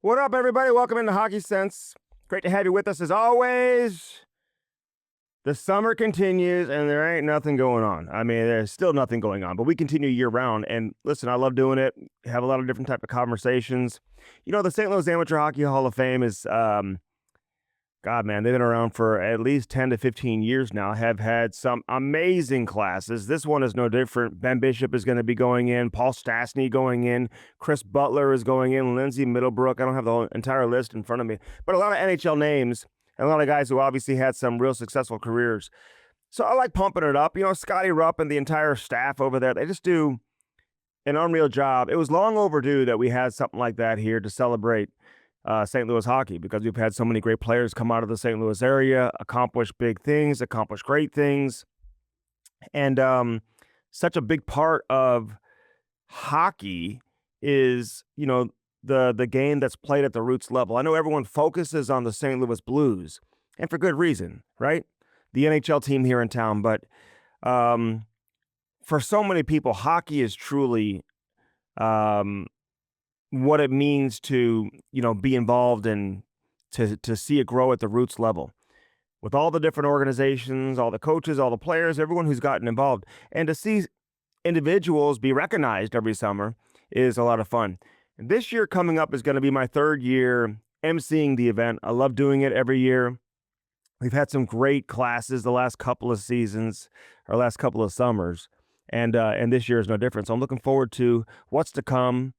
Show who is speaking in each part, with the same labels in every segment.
Speaker 1: What up, everybody? Welcome into Hockey Sense. Great to have you with us as always. The summer continues, and there ain't nothing going on. I mean, there's still nothing going on, but we continue year round. And listen, I love doing it. Have a lot of different type of conversations. You know, the St. Louis Amateur Hockey Hall of Fame is, God, man, they've been around for at least 10 to 15 years now. Have had some amazing classes. This one is no different. Ben Bishop is going to be going in. Paul Stastny going in. Chris Butler is going in. Lindsay Middlebrook. I don't have the whole entire list in front of me, but a lot of NHL names and a lot of guys who obviously had some real successful careers. So I like pumping it up. You know, Scotty Rupp and the entire staff over there, they just do an unreal job. It was long overdue that we had something like that here to celebrate St. Louis hockey, because we've had so many great players come out of the St. Louis area, accomplish big things, accomplish great things. And such a big part of hockey is, you know, the game that's played at the roots level. I know everyone focuses on the St. Louis Blues, and for good reason, right? The NHL team here in town. But for so many people, hockey is truly what it means to, you know, be involved and to see it grow at the roots level with all the different organizations, all the coaches, all the players, everyone who's gotten involved. And to see individuals be recognized every summer is a lot of fun. And this year coming up is going to be my third year emceeing the event. I love doing it every year. We've had some great classes the last couple of seasons, or last couple of summers, and this year is no different. So I'm looking forward to what's to come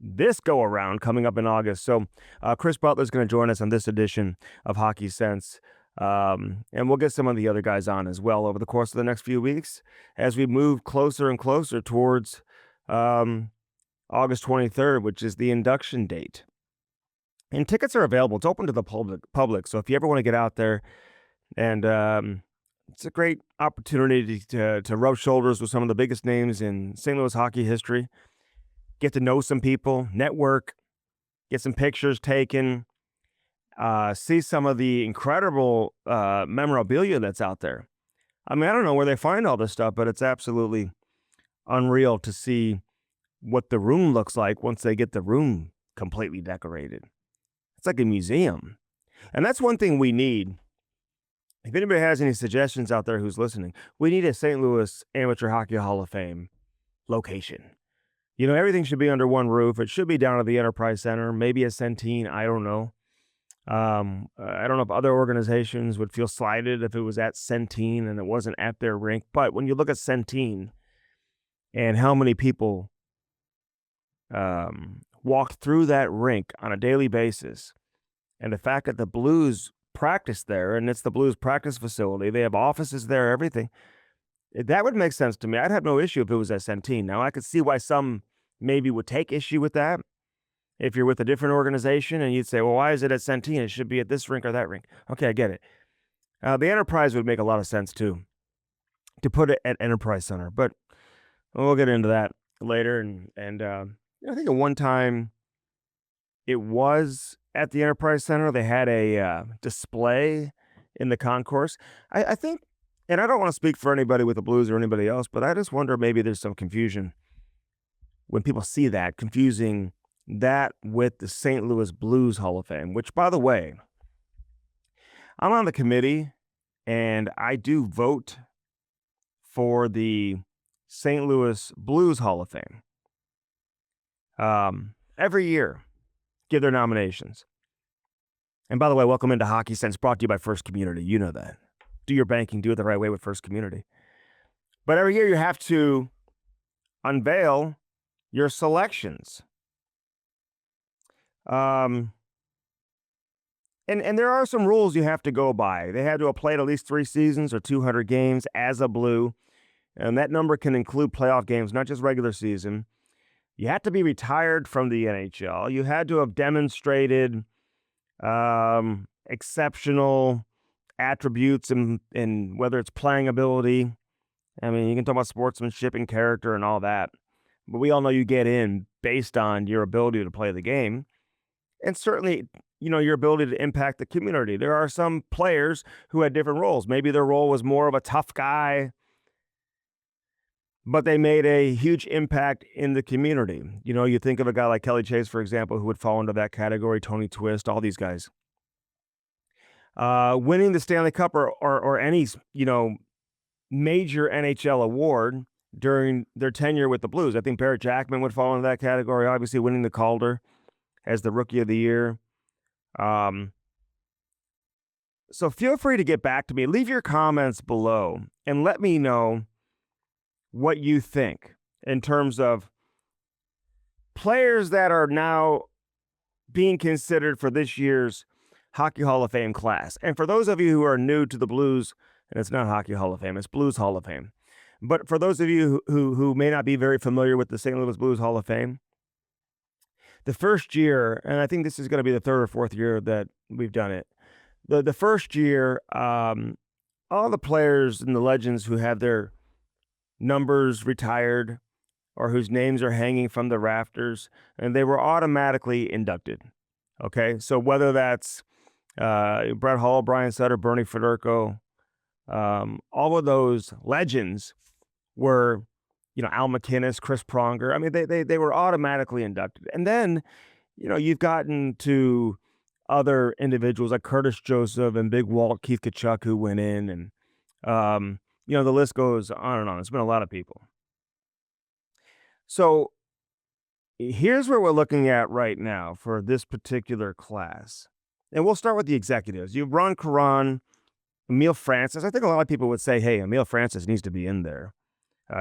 Speaker 1: this go around coming up in August. So Chris Butler is going to join us on this edition of Hockey Sense. And we'll get some of the other guys on as well over the course of the next few weeks as we move closer and closer towards August 23rd, which is the induction date. And tickets are available. It's open to the public. So if you ever want to get out there, and it's a great opportunity to rub shoulders with some of the biggest names in St. Louis hockey history, get to know some people, network, get some pictures taken, see some of the incredible memorabilia that's out there. I mean, I don't know where they find all this stuff, but it's absolutely unreal to see what the room looks like once they get the room completely decorated. It's like a museum. And that's one thing we need. If anybody has any suggestions out there who's listening, we need a St. Louis Amateur Hockey Hall of Fame location. You know, everything should be under one roof. It should be down at the Enterprise Center, maybe a Centene. I don't know. I don't know if other organizations would feel slighted if it was at Centene and it wasn't at their rink. But when you look at Centene and how many people walked through that rink on a daily basis, and the fact that the Blues practice there, and it's the Blues practice facility, they have offices there, everything, that would make sense to me. I'd have no issue if it was at Centene. Now, I could see why some maybe would take issue with that. If you're with a different organization and you'd say, well, why is it at Centene? It should be at this rink or that rink. Okay, I get it. The Enterprise would make a lot of sense too, to put it at Enterprise Center. But we'll get into that later. And I think at one time it was at the Enterprise Center. They had a display in the concourse. I think, and I don't want to speak for anybody with the Blues or anybody else, but I just wonder maybe there's some confusion when people see that, confusing that with the St. Louis Blues Hall of Fame, which, by the way, I'm on the committee and I do vote for the St. Louis Blues Hall of Fame. Every year, give their nominations. And by the way, welcome into Hockey Sense, brought to you by First Community. You know that. Do your banking, do it the right way with First Community. But every year you have to unveil your selections. And there are some rules you have to go by. They had to have played at least 3 seasons or 200 games as a Blue. And that number can include playoff games, not just regular season. You had to be retired from the NHL. You had to have demonstrated exceptional attributes in whether it's playing ability. I mean, you can talk about sportsmanship and character and all that. But we all know you get in based on your ability to play the game. And certainly, you know, your ability to impact the community. There are some players who had different roles. Maybe their role was more of a tough guy, but they made a huge impact in the community. You know, you think of a guy like Kelly Chase, for example, who would fall into that category, Tony Twist, all these guys. Winning the Stanley Cup or any, you know, major NHL award during their tenure with the Blues. I think Barrett Jackman would fall into that category, obviously winning the Calder as the Rookie of the Year. So feel free to get back to me. Leave your comments below and let me know what you think in terms of players that are now being considered for this year's Hockey Hall of Fame class. And for those of you who are new to the Blues, and it's not Hockey Hall of Fame, it's Blues Hall of Fame. But for those of you who may not be very familiar with the St. Louis Blues Hall of Fame, the first year, and I think this is going to be the third or fourth year that we've done it, the first year, all the players and the legends who have their numbers retired or whose names are hanging from the rafters, and they were automatically inducted. Okay, so whether that's Brett Hull, Brian Sutter, Bernie Federko, all of those legends were, you know, Al McInnes, Chris Pronger. I mean, they were automatically inducted. And then, you know, you've gotten to other individuals like Curtis Joseph and Big Walt, Keith Kachuk, who went in, and you know, the list goes on and on. It's been a lot of people. So here's where we're looking at right now for this particular class. And we'll start with the executives. You have Ron Caron, Emile Francis. I think a lot of people would say, hey, Emile Francis needs to be in there.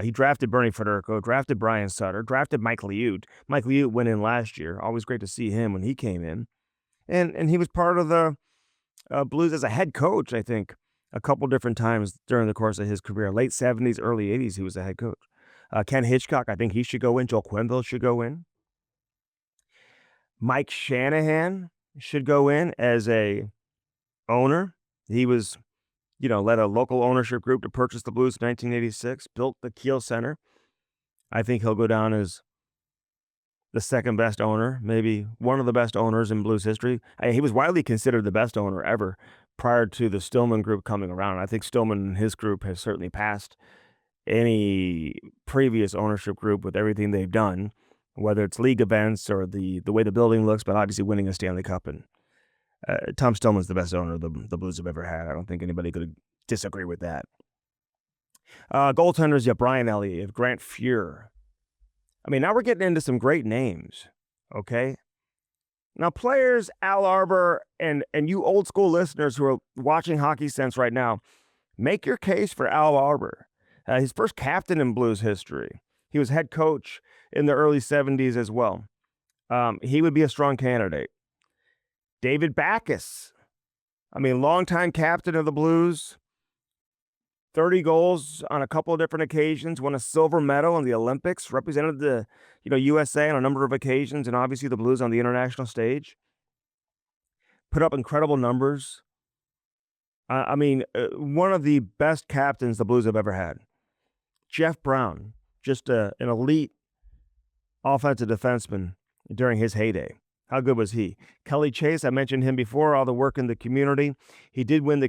Speaker 1: He drafted Bernie Federko, drafted Brian Sutter, drafted Mike Liut. Mike Liut went in last year. Always great to see him when he came in. And he was part of the Blues as a head coach, I think, a couple different times during the course of his career. Late 70s, early 80s, he was a head coach. Ken Hitchcock, I think he should go in. Joel Quenneville should go in. Mike Shanahan should go in as a owner. He was, you know, led a local ownership group to purchase the Blues in 1986, built the Kiel Center. I think he'll go down as the second best owner, maybe one of the best owners in Blues history. He was widely considered the best owner ever prior to the Stillman group coming around. I think Stillman and his group has certainly passed any previous ownership group with everything they've done, whether it's league events or the way the building looks, but obviously winning a Stanley Cup. And Tom Stillman's the best owner the Blues have ever had. I don't think anybody could disagree with that. Goaltenders, you have Brian Elliott, you have Grant Fuhr. I mean, now we're getting into some great names, okay? Now, players, Al Arbor, and you old school listeners who are watching Hockey Sense right now, make your case for Al Arbor. His first captain in Blues history. He was head coach in the early 70s as well. He would be a strong candidate. David Backes, I mean, longtime captain of the Blues, 30 goals on a couple of different occasions, won a silver medal in the Olympics, represented the USA on a number of occasions, and obviously the Blues on the international stage. Put up incredible numbers. I mean, one of the best captains the Blues have ever had. Jeff Brown, just an elite offensive defenseman during his heyday. How good was he? Kelly Chase, I mentioned him before, all the work in the community. He did win the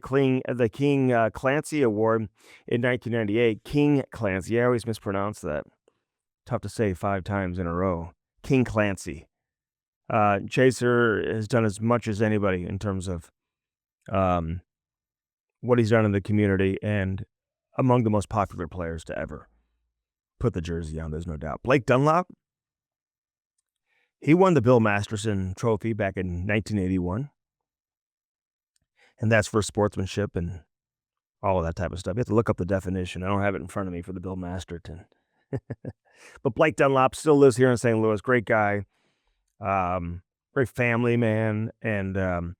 Speaker 1: King Clancy Award in 1998. King Clancy, I always mispronounce that. Tough to say 5 times in a row. King Clancy. Chaser has done as much as anybody in terms of what he's done in the community, and among the most popular players to ever put the jersey on, there's no doubt. Blake Dunlop, he won the Bill Masterson Trophy back in 1981. And that's for sportsmanship and all of that type of stuff. You have to look up the definition. I don't have it in front of me for the Bill Masterton. But Blake Dunlop still lives here in St. Louis. Great guy. Great family man. And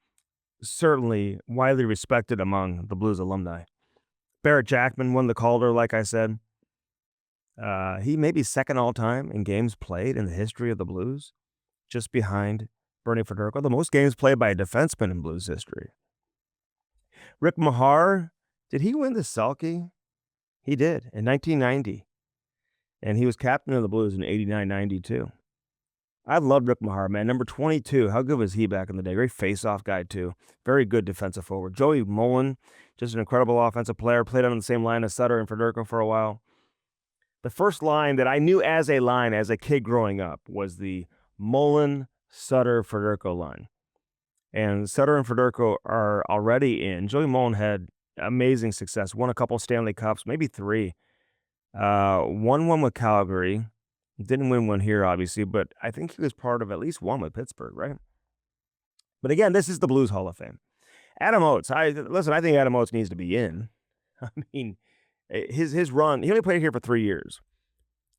Speaker 1: certainly widely respected among the Blues alumni. Barrett Jackman won the Calder, like I said. He may be second all-time in games played in the history of the Blues, just behind Bernie Federko, the most games played by a defenseman in Blues history. Rick Mahar, did he win the Selke? He did, in 1990. And he was captain of the Blues in 89-92. I loved Rick Mahar, man. Number 22, how good was he back in the day? Great face-off guy, too. Very good defensive forward. Joey Mullen, just an incredible offensive player. Played on the same line as Sutter and Federko for a while. the first line that I knew as a line as a kid growing up was the Mullen, Sutter, Federico line. And Sutter and Federico are already in. Joey Mullen had amazing success, won a couple Stanley Cups, maybe 3. Won one with Calgary. Didn't win one here, obviously, but I think he was part of at least one with Pittsburgh, right? But again, this is the Blues Hall of Fame. Adam Oates. I think Adam Oates needs to be in. I mean, his run, he only played here for 3 years,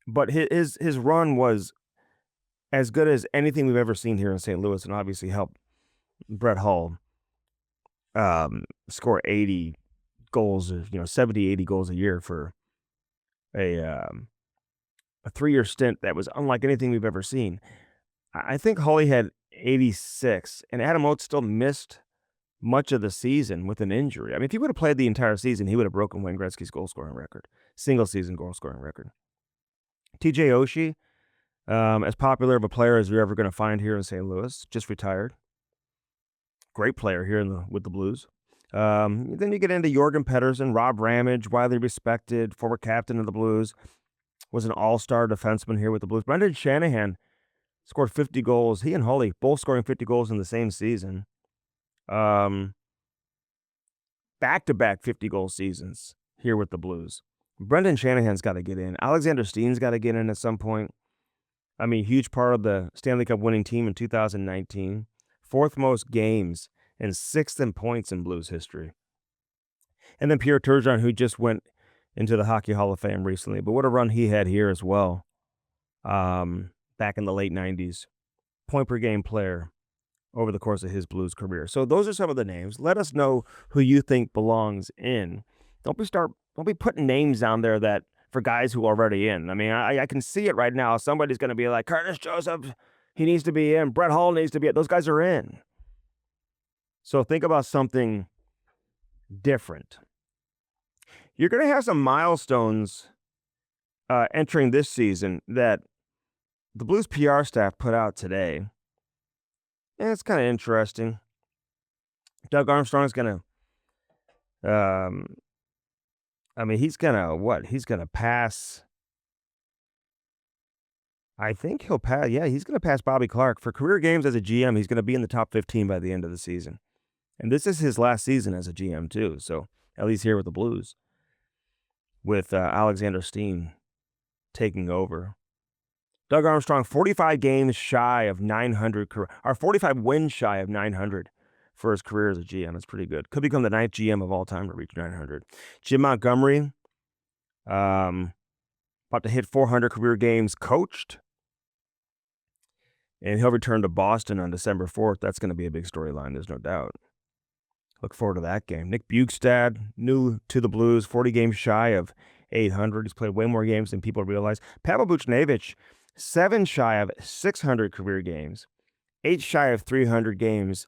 Speaker 1: but his run was as good as anything we've ever seen here in St. Louis, and obviously helped Brett Hull score 80 goals, 70, 80 goals a year for a 3-year stint that was unlike anything we've ever seen. I think Hully had 86, and Adam Oates still missed much of the season with an injury. I mean, if he would have played the entire season, he would have broken Wayne Gretzky's goal-scoring record, single-season goal-scoring record. TJ Oshie, as popular of a player as you're ever going to find here in St. Louis, just retired. Great player here with the Blues. Then you get into Jorgen Pettersson, Rob Ramage, widely respected, former captain of the Blues, was an all-star defenseman here with the Blues. Brendan Shanahan scored 50 goals. He and Hully both scoring 50 goals in the same season. Back-to-back 50-goal seasons here with the Blues. Brendan Shanahan's got to get in. Alexander Steen's got to get in at some point. I mean, huge part of the Stanley Cup winning team in 2019. 4th most games and 6th in points in Blues history. And then Pierre Turgeon, who just went into the Hockey Hall of Fame recently. But what a run he had here as well. Back in the late 90s. Point-per-game player over the course of his Blues career. So those are some of the names. Let us know who you think belongs in. Don't be putting names down there that for guys who are already in. I mean, I can see it right now. Somebody's going to be like, Curtis Joseph, he needs to be in. Brett Hull needs to be in. Those guys are in. So think about something different. You're going to have some milestones entering this season that the Blues PR staff put out today. And it's kind of interesting. Doug Armstrong's going to, he's going to what? He's going to pass. I think he'll pass. Yeah, he's going to pass Bobby Clarke. For career games as a GM, he's going to be in the top 15 by the end of the season. And this is his last season as a GM, too. So at least here with the Blues, with Alexander Steen taking over. Doug Armstrong, 45 games shy of 900, or 45 wins shy of 900 for his career as a GM. That's pretty good. Could become the 9th GM of all time to reach 900. Jim Montgomery, about to hit 400 career games coached. And he'll return to Boston on December 4th. That's going to be a big storyline, there's no doubt. Look forward to that game. Nick Bjugstad, new to the Blues, 40 games shy of 800. He's played way more games than people realize. Pavel Buchnevich, 7 shy of 600 career games, 8 shy of 300 games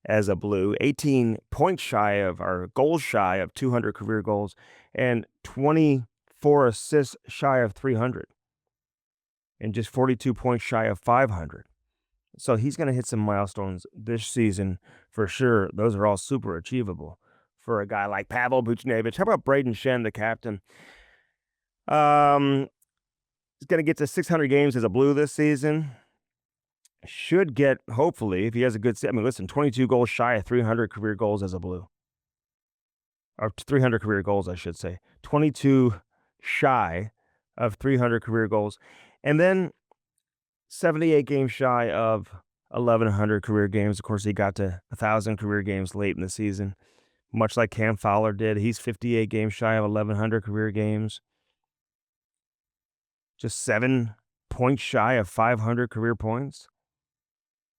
Speaker 1: as a Blue, 18 points shy of, or goals shy of 200 career goals, and 24 assists shy of 300, and just 42 points shy of 500. So he's going to hit some milestones this season for sure. Those are all super achievable for a guy like Pavel Buchnevich. How about Braden Shen, the captain? He's going to get to 600 games as a Blue this season. Should get, hopefully, if he has a good season. I mean, listen, 22 goals shy of 300 career goals as a Blue. Or 300 career goals, I should say. 22 shy of 300 career goals. And then 78 games shy of 1,100 career games. Of course, he got to 1,000 career games late in the season, much like Cam Fowler did. He's 58 games shy of 1,100 career games. Just 7 points shy of 500 career points.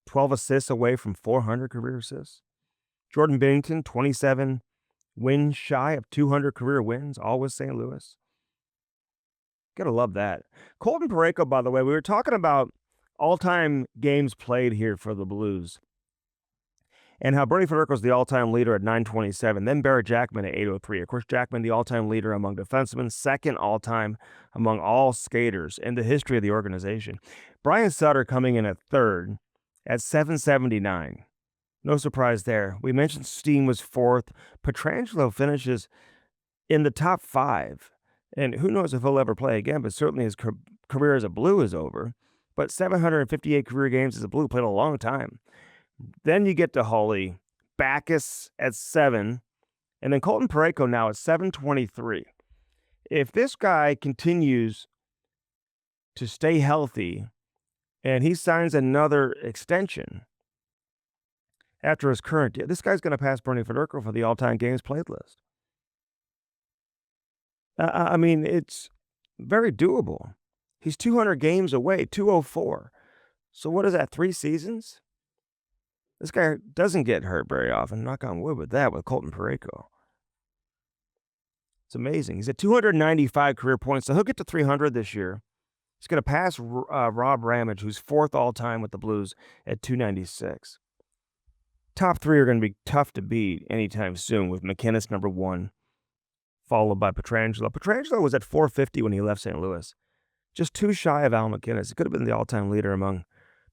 Speaker 1: 12 assists away from 400 career assists. Jordan Binnington, 27 wins shy of 200 career wins, all with St. Louis. Gotta love that. Colton Parayko, by the way, we were talking about all-time games played here for the Blues, and how Bernie Federico's the all-time leader at 927, then Barrett Jackman at 803. Of course, Jackman, the all-time leader among defensemen, second all-time among all skaters in the history of the organization. Brian Sutter coming in at third at 779. No surprise there. We mentioned Steen was fourth. Pietrangelo finishes in the top 5 And who knows if he'll ever play again, but certainly his career as a Blue is over. But 758 career games as a Blue, played a long time. Then you get to Holly, Backus at 7, and then Colton Parayko now at 723. If this guy continues to stay healthy and he signs another extension after his current deal, this guy's going to pass Bernie Federko for the all-time games played list. I mean, it's very doable. He's 200 games away, 204. So what is that, 3 seasons? This guy doesn't get hurt very often. Knock on wood with that, with Colton Parayko. It's amazing. He's at 295 career points, so he'll get to 300 this year. He's going to pass Rob Ramage, who's 4th all-time with the Blues at 296. Top 3 are going to be tough to beat anytime soon, with McInnes number 1, followed by Pietrangelo. Pietrangelo was at 450 when he left St. Louis. Just 2 shy of Al McInnes. He could have been the all-time leader among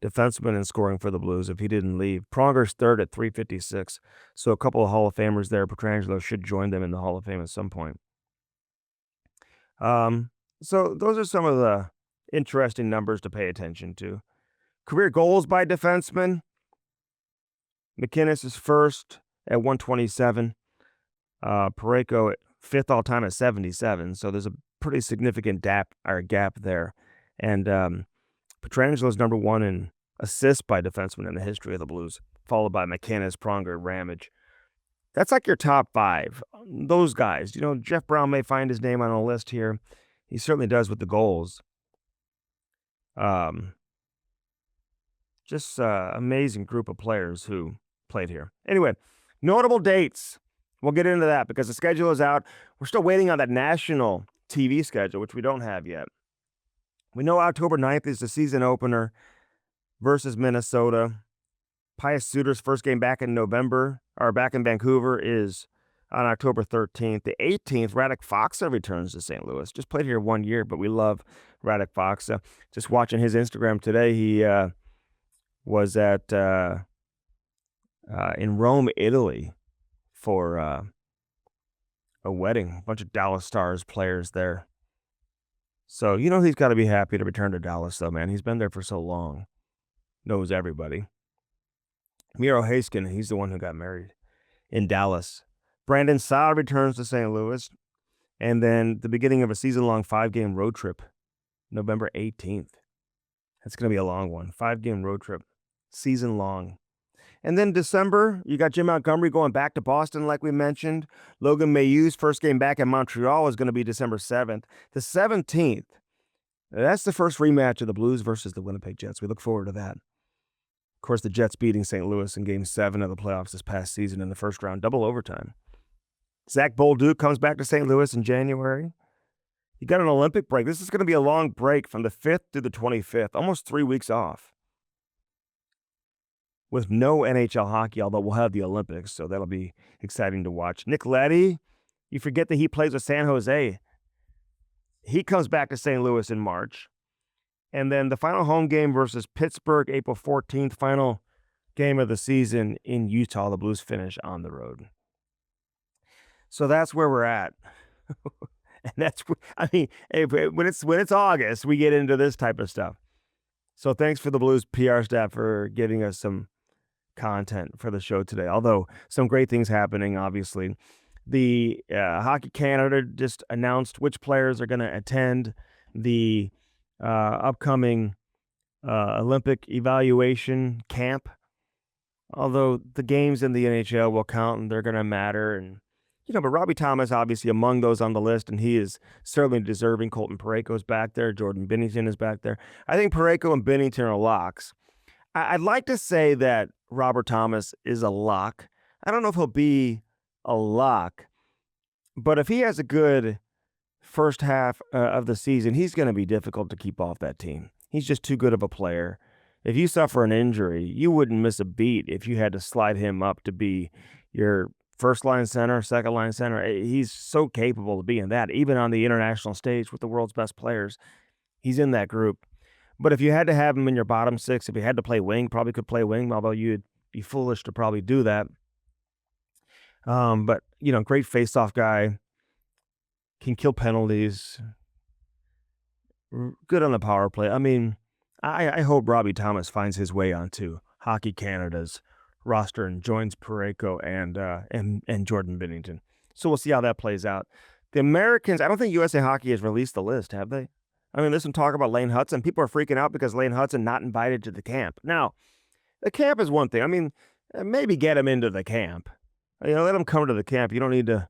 Speaker 1: defensemen in scoring for the Blues if he didn't leave. Pronger's 3rd at 356. So a couple of Hall of Famers there. Pietrangelo should join them in the Hall of Fame at some point. So those are some of the interesting numbers to pay attention to. Career goals by defensemen. McInnes is 1st at 127. Parayko at 5th all-time at 77. So there's a pretty significant gap there. And Pietrangelo is number 1 in assists by defensemen in the history of the Blues, followed by McInnes, Pronger, Ramage. That's like your top 5. Those guys. You know, Jeff Brown may find his name on a list here. He certainly does with the goals. Just amazing group of players who played here. Anyway, notable dates. We'll get into that because the schedule is out. We're still waiting on that national TV schedule, which we don't have yet. We know October 9th is the season opener versus Minnesota. Pius Suter's first game back in Vancouver is on October 13th. The 18th, Radek Faksa returns to St. Louis. Just played here 1 year, but we love Radek Faksa. Just watching his Instagram today, he was at in Rome, Italy for a wedding. A bunch of Dallas Stars players there. So, you know, he's got to be happy to return to Dallas, though, man. He's been there for so long. Knows everybody. Miro Haskin, he's the one who got married in Dallas. Brandon Saad returns to St. Louis. And then the beginning of a season-long 5-game road trip, November 18th. That's going to be a long one. 5-game road trip, season-long. And then December, you got Jim Montgomery going back to Boston, like we mentioned. Logan Mayhew's first game back in Montreal is going to be December 7th. The 17th, that's the first rematch of the Blues versus the Winnipeg Jets. We look forward to that. Of course, the Jets beating St. Louis in Game 7 of the playoffs this past season in the first round, double overtime. Zach Bolduc comes back to St. Louis in January. You got an Olympic break. This is going to be a long break from the 5th through the 25th, almost 3 weeks off, with no NHL hockey, although we'll have the Olympics, so that'll be exciting to watch. Nick Leddy, you forget that he plays with San Jose. He comes back to St. Louis in March. And then the final home game versus Pittsburgh, April 14th, final game of the season in Utah. The Blues finish on the road. So that's where we're at. And that's, I mean, when it's August, we get into this type of stuff. So thanks for the Blues PR staff for giving us some content for the show today. Although some great things happening, obviously. The Hockey Canada just announced which players are going to attend the upcoming Olympic evaluation camp. Although the games in the NHL will count and they're going to matter. And, you know, but Robbie Thomas, obviously among those on the list, and he is certainly deserving. Colton Parayko's back there. Jordan Binnington is back there. I think Parayko and Binnington are locks. I'd like to say that Robert Thomas is a lock. I don't know if he'll be a lock, but if he has a good first half of the season, he's going to be difficult to keep off that team. He's just too good of a player. If you suffer an injury, you wouldn't miss a beat if you had to slide him up to be your first-line center, second-line center. He's so capable of being that, even on the international stage with the world's best players. He's in that group. But if you had to have him in your bottom 6, if you had to play wing, probably could play wing, although you'd be foolish to probably do that. But, you know, great face-off guy. can kill penalties, good on the power play. I mean, I hope Robbie Thomas finds his way onto Hockey Canada's roster and joins Parayko and Jordan Binnington. So we'll see how that plays out. The Americans, I don't think USA Hockey has released the list, have they? I mean, listen, talk about Lane Hudson. People are freaking out because Lane Hudson not invited to the camp. Now, the camp is one thing. I mean, maybe get him into the camp. Let him come to the camp. You don't need to,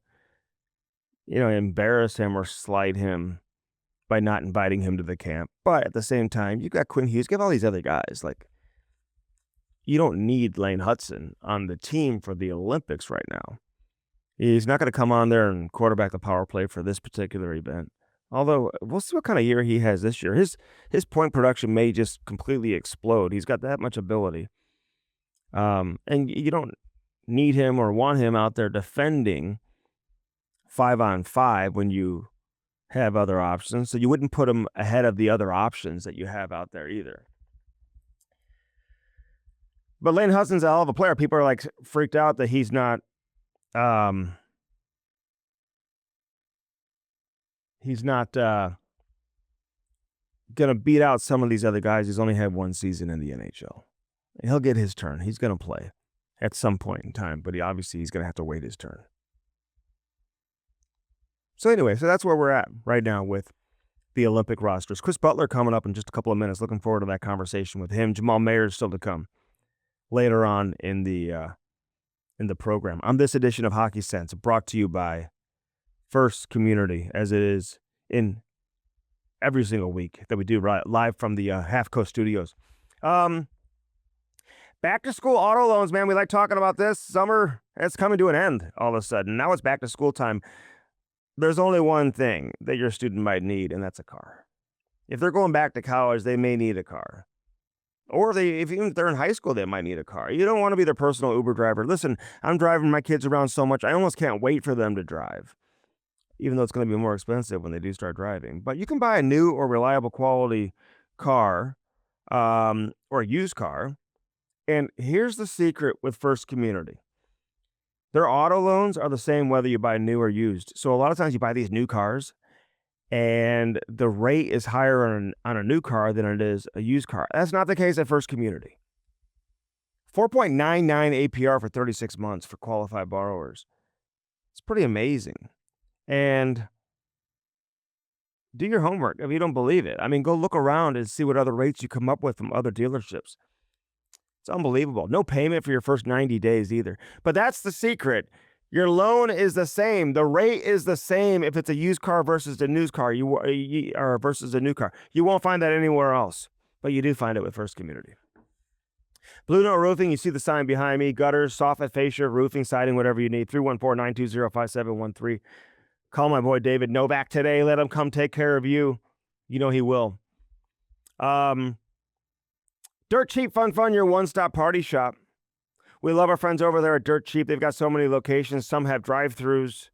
Speaker 1: embarrass him or slight him by not inviting him to the camp. But at the same time, you got Quinn Hughes. Give all these other guys. You don't need Lane Hudson on the team for the Olympics right now. He's not going to come on there and quarterback the power play for this particular event. Although, we'll see what kind of year he has this year. His point production may just completely explode. He's got that much ability. And you don't need him or want him out there defending 5-on-5 when you have other options. So you wouldn't put him ahead of the other options that you have out there either. But Lane Hudson's a hell of a player. People are freaked out that he's not going to beat out some of these other guys. He's only had one season in the NHL. He'll get his turn. He's going to play at some point in time, but he's going to have to wait his turn. So anyway, that's where we're at right now with the Olympic rosters. Chris Butler coming up in just a couple of minutes. Looking forward to that conversation with him. Jamal Mayers still to come later on in the program. On this edition of Hockey Sense, brought to you by First Community, as it is in every single week that we do live from the HHoF studios. Back to school auto loans, man. We like talking about this. Summer, it's coming to an end all of a sudden. Now it's back to school time. There's only one thing that your student might need, and that's a car. If they're going back to college, they may need a car. Or even if they're in high school, they might need a car. You don't want to be their personal Uber driver. Listen, I'm driving my kids around so much, I almost can't wait for them to drive, even though it's going to be more expensive when they do start driving. But you can buy a new or reliable quality car or a used car. And here's the secret with First Community. Their auto loans are the same whether you buy new or used. So a lot of times you buy these new cars, and the rate is higher on a new car than it is a used car. That's not the case at First Community. 4.99 APR for 36 months for qualified borrowers. It's pretty amazing. And do your homework if you don't believe it. I mean, go look around and see what other rates you come up with from other dealerships. It's unbelievable. No payment for your first 90 days either. But that's the secret. Your loan is the same. The rate is the same if it's a used car versus a new car. Or versus a new car. You won't find that anywhere else, but you do find it with First Community. Blue Note Roofing. You see the sign behind me. Gutters, soffit, fascia, roofing, siding, whatever you need. 314-920-5713. Call my boy David Novak today. Let him come take care of you. You know he will. Dirt Cheap Fun, your one-stop party shop. We love our friends over there at Dirt Cheap. They've got so many locations. Some have drive-thrus.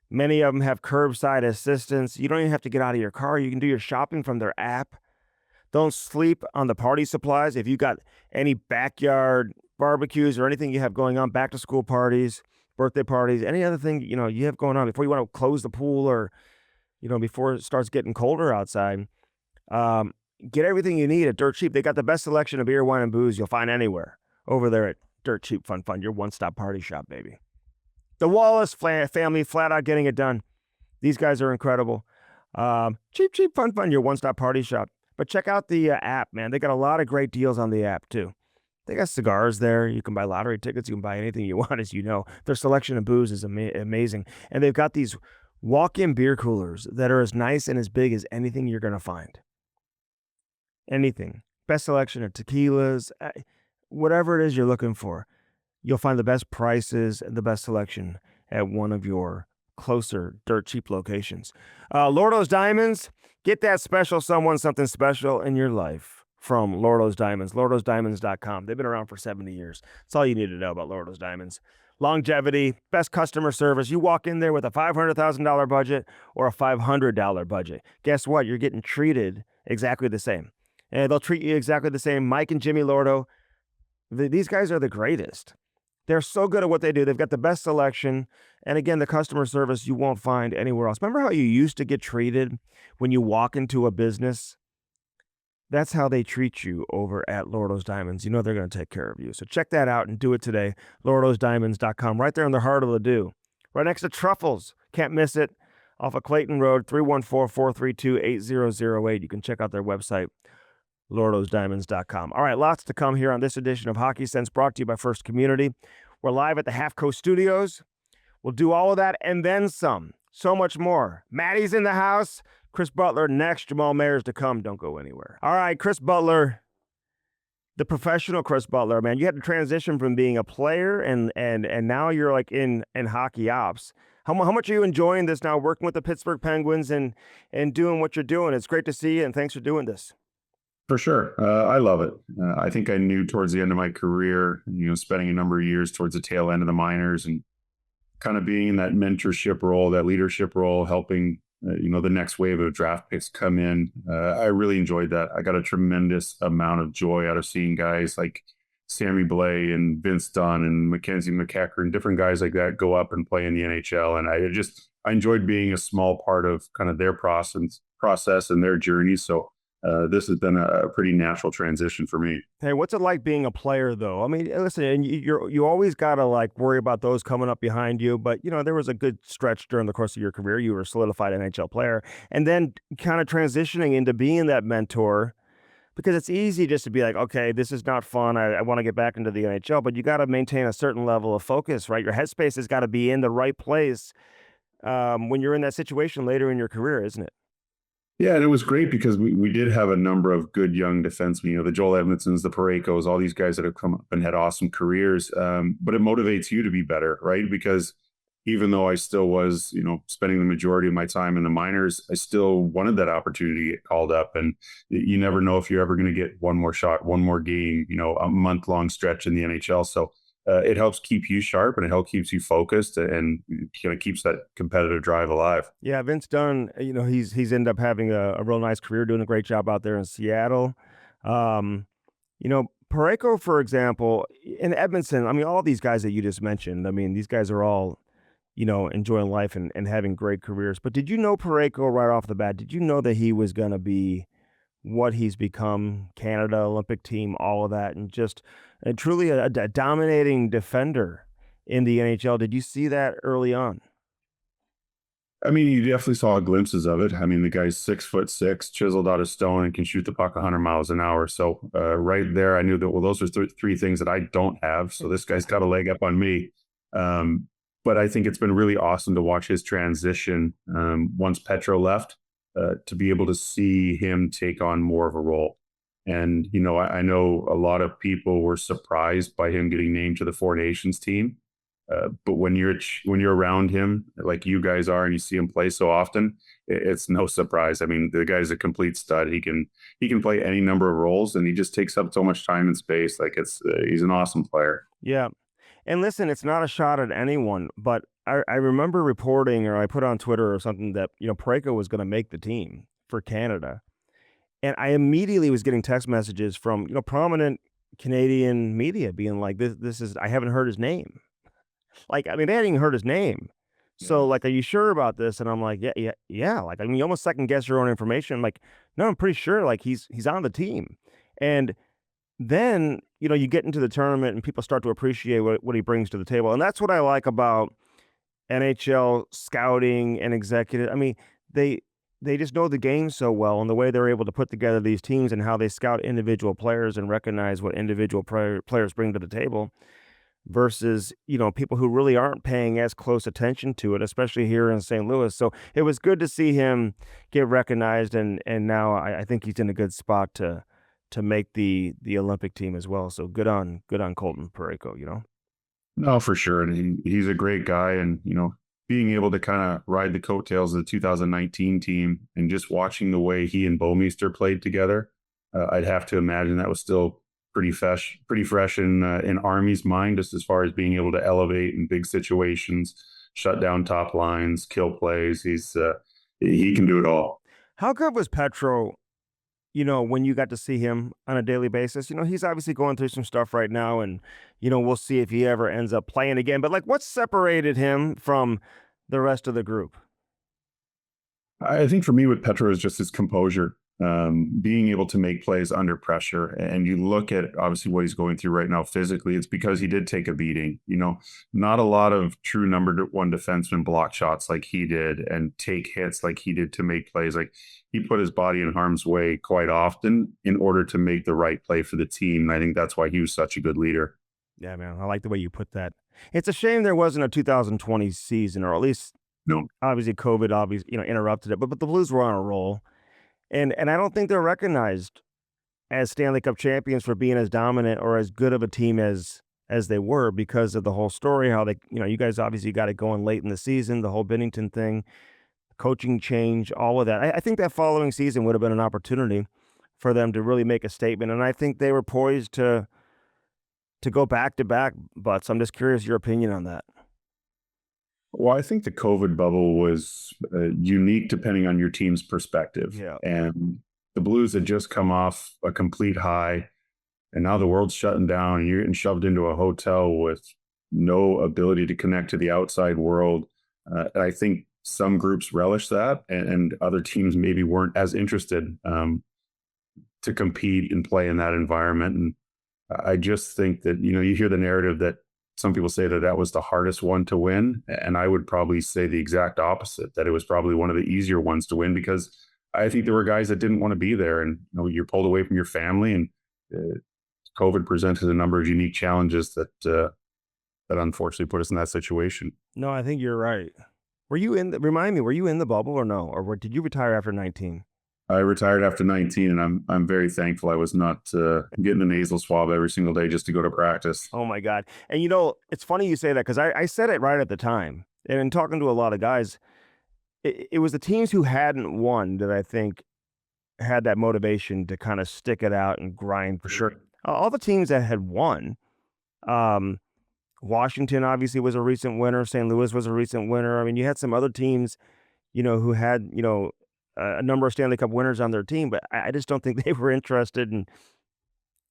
Speaker 1: Many of them have curbside assistance. You don't even have to get out of your car. You can do your shopping from their app. Don't sleep on the party supplies. If you got any backyard barbecues or anything you have going on, back-to-school parties, birthday parties, any other thing you have going on before you want to close the pool or before it starts getting colder outside, get everything you need at Dirt Cheap. They got the best selection of beer, wine, and booze you'll find anywhere over there at Dirt Cheap Fun, your one-stop party shop, baby. The Wallace family, flat out getting it done. These guys are incredible. Cheap Fun, your one-stop party shop. But check out the app, man. They got a lot of great deals on the app, too. They got cigars there. You can buy lottery tickets. You can buy anything you want, as you know. Their selection of booze is amazing. And they've got these walk-in beer coolers that are as nice and as big as anything you're going to find. Anything. Best selection of tequilas, whatever it is you're looking for. You'll find the best prices and the best selection at one of your closer Dirt Cheap locations. Lordo's Diamonds. Get that special someone, something special in your life from Lordo's Diamonds. Lordo'sDiamonds.com. They've been around for 70 years. That's all you need to know about Lordo's Diamonds. Longevity, best customer service. You walk in there with a $500,000 budget or a $500 budget. Guess what? You're getting treated exactly the same. And they'll treat you exactly the same. Mike and Jimmy Lordo, these guys are the greatest. They're so good at what they do. They've got the best selection. And again, the customer service you won't find anywhere else. Remember how you used to get treated when you walk into a business? That's how they treat you over at Lordo's Diamonds. You know they're going to take care of you. So check that out and do it today. LordosDiamonds.com, right there in the heart of Ladue. Right next to Truffles. Can't miss it. Off of Clayton Road, 314-432-8008. You can check out their website, LordosDiamonds.com. All right, lots to come here on this edition of Hockey Sense, brought to you by First Community. We're live at the HHoF Studios. We'll do all of that and then some. So much more. Maddie's in the house. Chris Butler next. Jamal Mayers to come. Don't go anywhere. All right, Chris Butler, the professional Chris Butler, man. You had to transition from being a player and now you're like in hockey ops. How much are you enjoying this now, working with the Pittsburgh Penguins and doing what you're doing? It's great to see you, and thanks for doing this.
Speaker 2: For sure. I love it. I think I knew towards the end of my career, spending a number of years towards the tail end of the minors and kind of being in that mentorship role, that leadership role, helping, the next wave of draft picks come in. I really enjoyed that. I got a tremendous amount of joy out of seeing guys like Sammy Blais and Vince Dunn and Mackenzie McEachern and different guys like that go up and play in the NHL. And I enjoyed being a small part of kind of their process and their journey. So this has been a pretty natural transition for me.
Speaker 1: Hey, what's it like being a player, though? I mean, listen, you always got to like worry about those coming up behind you. But, there was a good stretch during the course of your career. You were a solidified NHL player. And then kind of transitioning into being that mentor, because it's easy just to be like, okay, this is not fun. I want to get back into the NHL. But you got to maintain a certain level of focus, right? Your headspace has got to be in the right place when you're in that situation later in your career, isn't it?
Speaker 2: Yeah, and it was great because we did have a number of good young defensemen, the Joel Edmondsons, the Parekos, all these guys that have come up and had awesome careers. But it motivates you to be better, right? Because even though I still was, spending the majority of my time in the minors, I still wanted that opportunity to get called up. And you never know if you're ever going to get one more shot, one more game, a month-long stretch in the NHL. So it helps keep you sharp and it helps keeps you focused and kind of keeps that competitive drive alive.
Speaker 1: Yeah, Vince Dunn, he's ended up having a real nice career, doing a great job out there in Seattle. Parayko, for example, and Edmondson, I mean, all these guys that you just mentioned, I mean, these guys are all, enjoying life and having great careers. But did you know Parayko right off the bat? Did you know that he was going to be what he's become, Canada, Olympic team, all of that, and just truly a dominating defender in the NHL? Did you see that early on?
Speaker 2: I mean, you definitely saw glimpses of it. I mean, the guy's 6'6", chiseled out of stone, and can shoot the puck 100 miles an hour. So right there, I knew that, well, those are three things that I don't have. So this guy's got a leg up on me. But I think it's been really awesome to watch his transition once Petro left, to be able to see him take on more of a role. And, I know a lot of people were surprised by him getting named to the Four Nations team. But when you're around him, like you guys are, and you see him play so often, it's no surprise. I mean, the guy's a complete stud. He can play any number of roles, and he just takes up so much time and space. Like he's an awesome player.
Speaker 1: Yeah. And listen, it's not a shot at anyone, but I remember reporting, or I put on Twitter or something, that, Parayko was going to make the team for Canada. And I immediately was getting text messages from, prominent Canadian media being like, this is, I haven't heard his name. Like, I mean, they hadn't even heard his name. So, like, are you sure about this? And I'm like, yeah. Like, I mean, you almost second guess your own information. I'm like, no, I'm pretty sure. Like, he's on the team. And then, you get into the tournament and people start to appreciate what he brings to the table. And that's what I like about NHL scouting and executive. I mean, they just know the game so well, and the way they're able to put together these teams and how they scout individual players and recognize what individual players bring to the table versus, people who really aren't paying as close attention to it, especially here in St. Louis. So it was good to see him get recognized, and now I think he's in a good spot to make the Olympic team as well. So good on Colton Parayko,
Speaker 2: No, for sure. And he's a great guy. And, being able to kind of ride the coattails of the 2019 team and just watching the way he and Bouwmeester played together, I'd have to imagine that was still pretty fresh in Army's mind, just as far as being able to elevate in big situations, shut down top lines, kill plays. He can do it all.
Speaker 1: How good was Petro when you got to see him on a daily basis? He's obviously going through some stuff right now, and we'll see if he ever ends up playing again. But like, what separated him from the rest of the group?
Speaker 2: I think for me with Petro is just his composure, being able to make plays under pressure. And you look at obviously what he's going through right now physically, it's because he did take a beating. Not a lot of true number 1 defensemen block shots like he did and take hits like he did to make plays. Like he put his body in harm's way quite often in order to make the right play for the team. And I think that's why he was such a good leader.
Speaker 1: Yeah, man, I like the way you put that. It's a shame there wasn't a 2020 season, or at least
Speaker 2: No,
Speaker 1: obviously COVID obviously interrupted it. But the Blues were on a roll, and I don't think they're recognized as Stanley Cup champions for being as dominant or as good of a team as they were, because of the whole story. How they, you guys obviously got it going late in the season, the whole Bennington thing, coaching change, all of that. I think that following season would have been an opportunity for them to really make a statement, and I think they were poised to go back to back. But I'm just curious your opinion on that.
Speaker 2: well, I think the COVID bubble was unique depending on your team's perspective.
Speaker 1: Yeah.
Speaker 2: And the Blues had just come off a complete high, and now the world's shutting down, and you're getting shoved into a hotel with no ability to connect to the outside world. And I think some groups relish that, and other teams maybe weren't as interested to compete and play in that environment. And I just think that, you hear the narrative that some people say that that was the hardest one to win. And I would probably say the exact opposite, that it was probably one of the easier ones to win, because I think there were guys that didn't want to be there, and you're pulled away from your family, and COVID presented a number of unique challenges that unfortunately put us in that situation.
Speaker 1: No, I think you're right. Remind me, were you in the bubble or no? Or did you retire after 19?
Speaker 2: I retired after 19, and I'm very thankful I was not getting a nasal swab every single day just to go to practice.
Speaker 1: Oh my God. And it's funny you say that, because I said it right at the time. And in talking to a lot of guys, it was the teams who hadn't won that I think had that motivation to kind of stick it out and grind.
Speaker 2: For sure.
Speaker 1: All the teams that had won, um, Washington obviously was a recent winner. St. Louis was a recent winner. I mean, you had some other teams, who had, a number of Stanley Cup winners on their team, but I just don't think they were interested in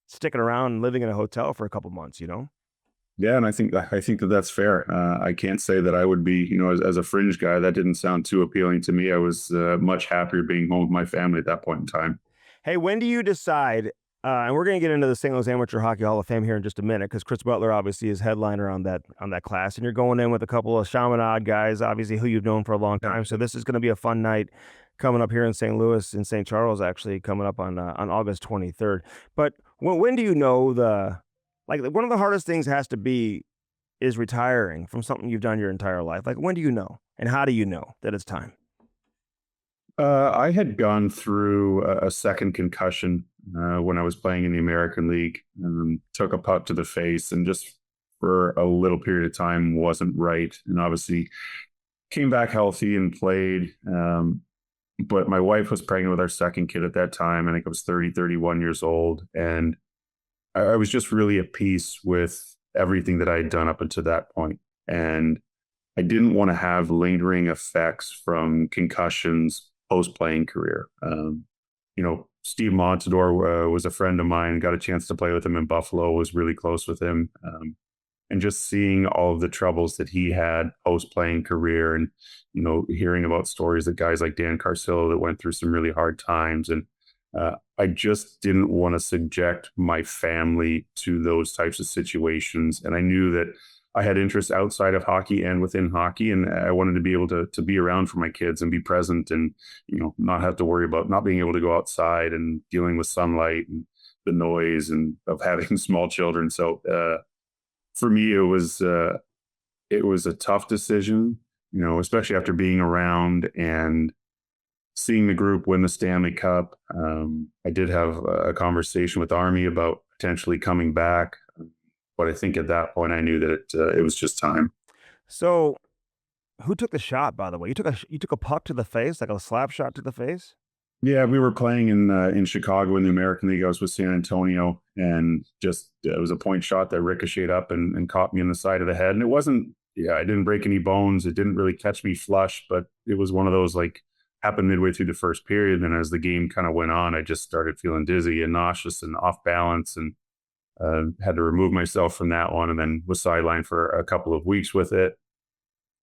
Speaker 1: sticking around and living in a hotel for a couple months.
Speaker 2: Yeah, and I think that that's fair. I can't say that I would be, as a fringe guy, that didn't sound too appealing to me. I was much happier being home with my family at that point in time.
Speaker 1: Hey, when do you decide? And we're going to get into the St. Louis Amateur Hockey Hall of Fame here in just a minute, because Chris Butler obviously is headliner on that class, and you're going in with a couple of Chaminade guys, obviously who you've known for a long time. So this is going to be a fun night coming up here in St. Louis, in St. Charles, actually coming up on August 23rd. But when do you know one of the hardest things has to be is retiring from something you've done your entire life? Like, when do you know, and how do you know that it's time?
Speaker 2: I had gone through a second concussion when I was playing in the American League, took a puck to the face, and just for a little period of time wasn't right. And obviously came back healthy and played. But my wife was pregnant with our second kid at that time. I think I was 30, 31 years old. And I was just really at peace with everything that I had done up until that point. And I didn't want to have lingering effects from concussions post-playing career. Steve Montador was a friend of mine, got a chance to play with him in Buffalo, was really close with him. And just seeing all of the troubles that he had post-playing career, and, hearing about stories that guys like Dan Carcillo that went through some really hard times. And I just didn't want to subject my family to those types of situations. And I knew that I had interests outside of hockey and within hockey, and I wanted to be able to be around for my kids and be present, and, not have to worry about not being able to go outside and dealing with sunlight and the noise and of having small children. So for me, it was a tough decision, especially after being around and seeing the group win the Stanley Cup. I did have a conversation with Army about potentially coming back, but I think at that point I knew that it was just time.
Speaker 1: So, who took the shot, by the way? You took a puck to the face, like a slap shot to the face?
Speaker 2: Yeah, we were playing in Chicago in the American League. I was with San Antonio, and just it was a point shot that ricocheted up and caught me in the side of the head. And it wasn't, I didn't break any bones. It didn't really catch me flush, but it was one of those like happened midway through the first period. And as the game kind of went on, I just started feeling dizzy and nauseous and off balance, and had to remove myself from that one, and then was sidelined for a couple of weeks with it.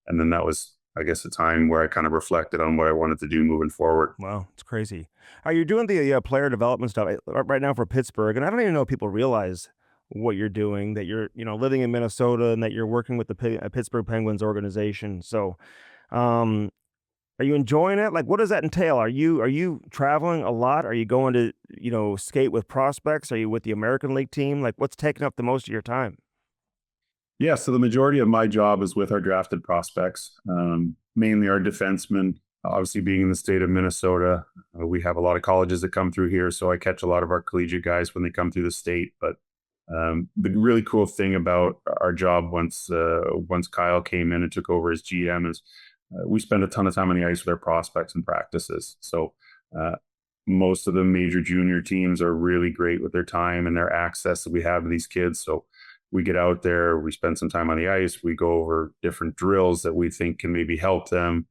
Speaker 2: And then that was, I guess, a time where I kind of reflected on what I wanted to do moving forward.
Speaker 1: Wow, it's crazy. Are you doing the player development stuff right now for Pittsburgh? And I don't even know if people realize what you're doing, that you're, living in Minnesota and that you're working with the Pittsburgh Penguins organization. So, um, are you enjoying it? Like, what does that entail? Are you traveling a lot? Are you going to, skate with prospects? Are you with the American League team? Like, what's taking up the most of your time?
Speaker 2: Yeah, so the majority of my job is with our drafted prospects, mainly our defensemen. Obviously, being in the state of Minnesota, we have a lot of colleges that come through here, so I catch a lot of our collegiate guys when they come through the state. But the really cool thing about our job once Kyle came in and took over as GM is we spend a ton of time on the ice with our prospects and practices. So uh, most of the major junior teams are really great with their time and their access that we have to these kids. So we get out there, we spend some time on the ice, we go over different drills that we think can maybe help them.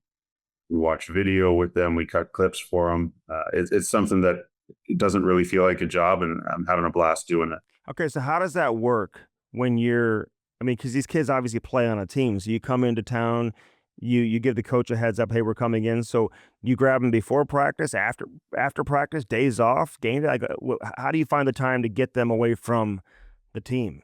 Speaker 2: We watch video with them, we cut clips for them. It's something that it doesn't really feel like a job, and I'm having a blast doing it.
Speaker 1: Okay, so how does that work when you're I mean, because these kids obviously play on a team. So you come into town, you give the coach a heads up, hey, we're coming in. So you grab them before practice, after practice, days off, game day. Like, how do you find the time to get them away from the team?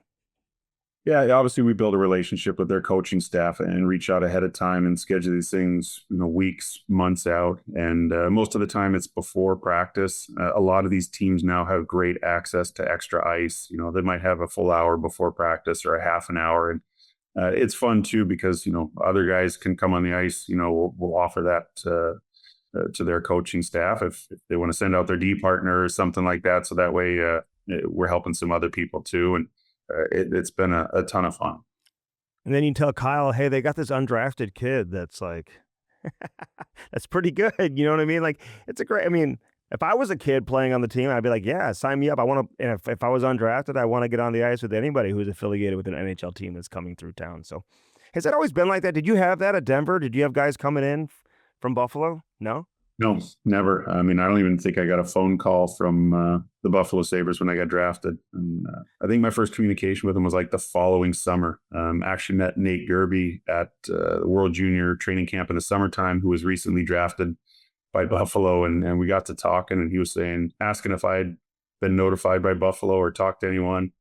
Speaker 2: Yeah, obviously we build a relationship with their coaching staff and reach out ahead of time and schedule these things, weeks, months out. And most of the time it's before practice. A lot of these teams now have great access to extra ice. They might have a full hour before practice or a half an hour. And it's fun too because, other guys can come on the ice. We'll offer that to their coaching staff if they want to send out their D partner or something like that. So that way we're helping some other people too. And it's been a ton of fun.
Speaker 1: And then you tell Kyle, hey, they got this undrafted kid that's like, that's pretty good. You know what I mean? Like, it's a great, I mean, if I was a kid playing on the team, I'd be like, yeah, sign me up. I want to, and if I was undrafted, I want to get on the ice with anybody who's affiliated with an NHL team that's coming through town. So has that always been like that? Did you have that at Denver? Did you have guys coming in from Buffalo? No?
Speaker 2: No, never. I mean, I don't even think I got a phone call from the Buffalo Sabres when I got drafted. And I think my first communication with them was like the following summer. Actually met Nate Gerby at the World Junior training camp in the summertime, who was recently drafted by Buffalo. And we got to talking, and he was asking if I had been notified by Buffalo or talked to anyone.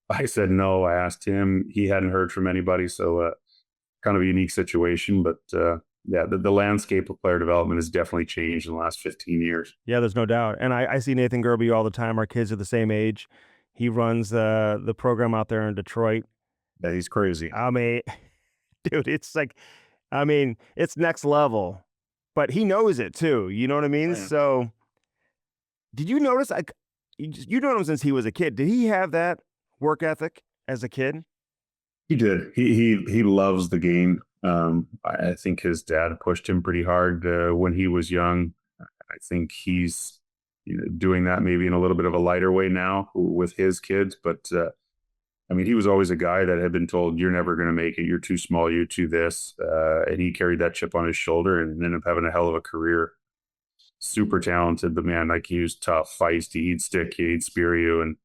Speaker 2: I said no. I asked him. He hadn't heard from anybody. So kind of a unique situation, but yeah, the landscape of player development has definitely changed in the last 15 years.
Speaker 1: Yeah, there's no doubt. And I see Nathan Gerby all the time. Our kids are the same age. He runs the program out there in Detroit.
Speaker 2: Yeah, he's crazy.
Speaker 1: I mean, dude, it's like, I mean, it's next level, but he knows it too. You know what I mean?
Speaker 2: Oh, yeah.
Speaker 1: So, did you notice? Like, you known him since he was a kid. Did he have that work ethic as a kid?
Speaker 2: He did. He loves the game. I think his dad pushed him pretty hard when he was young. I think he's doing that maybe in a little bit of a lighter way now with his kids. But I mean, he was always a guy that had been told, "You're never going to make it. You're too small. You're too this," and he carried that chip on his shoulder and ended up having a hell of a career. Super talented, but man, like he was tough, feisty. He'd stick you, he'd spear you, and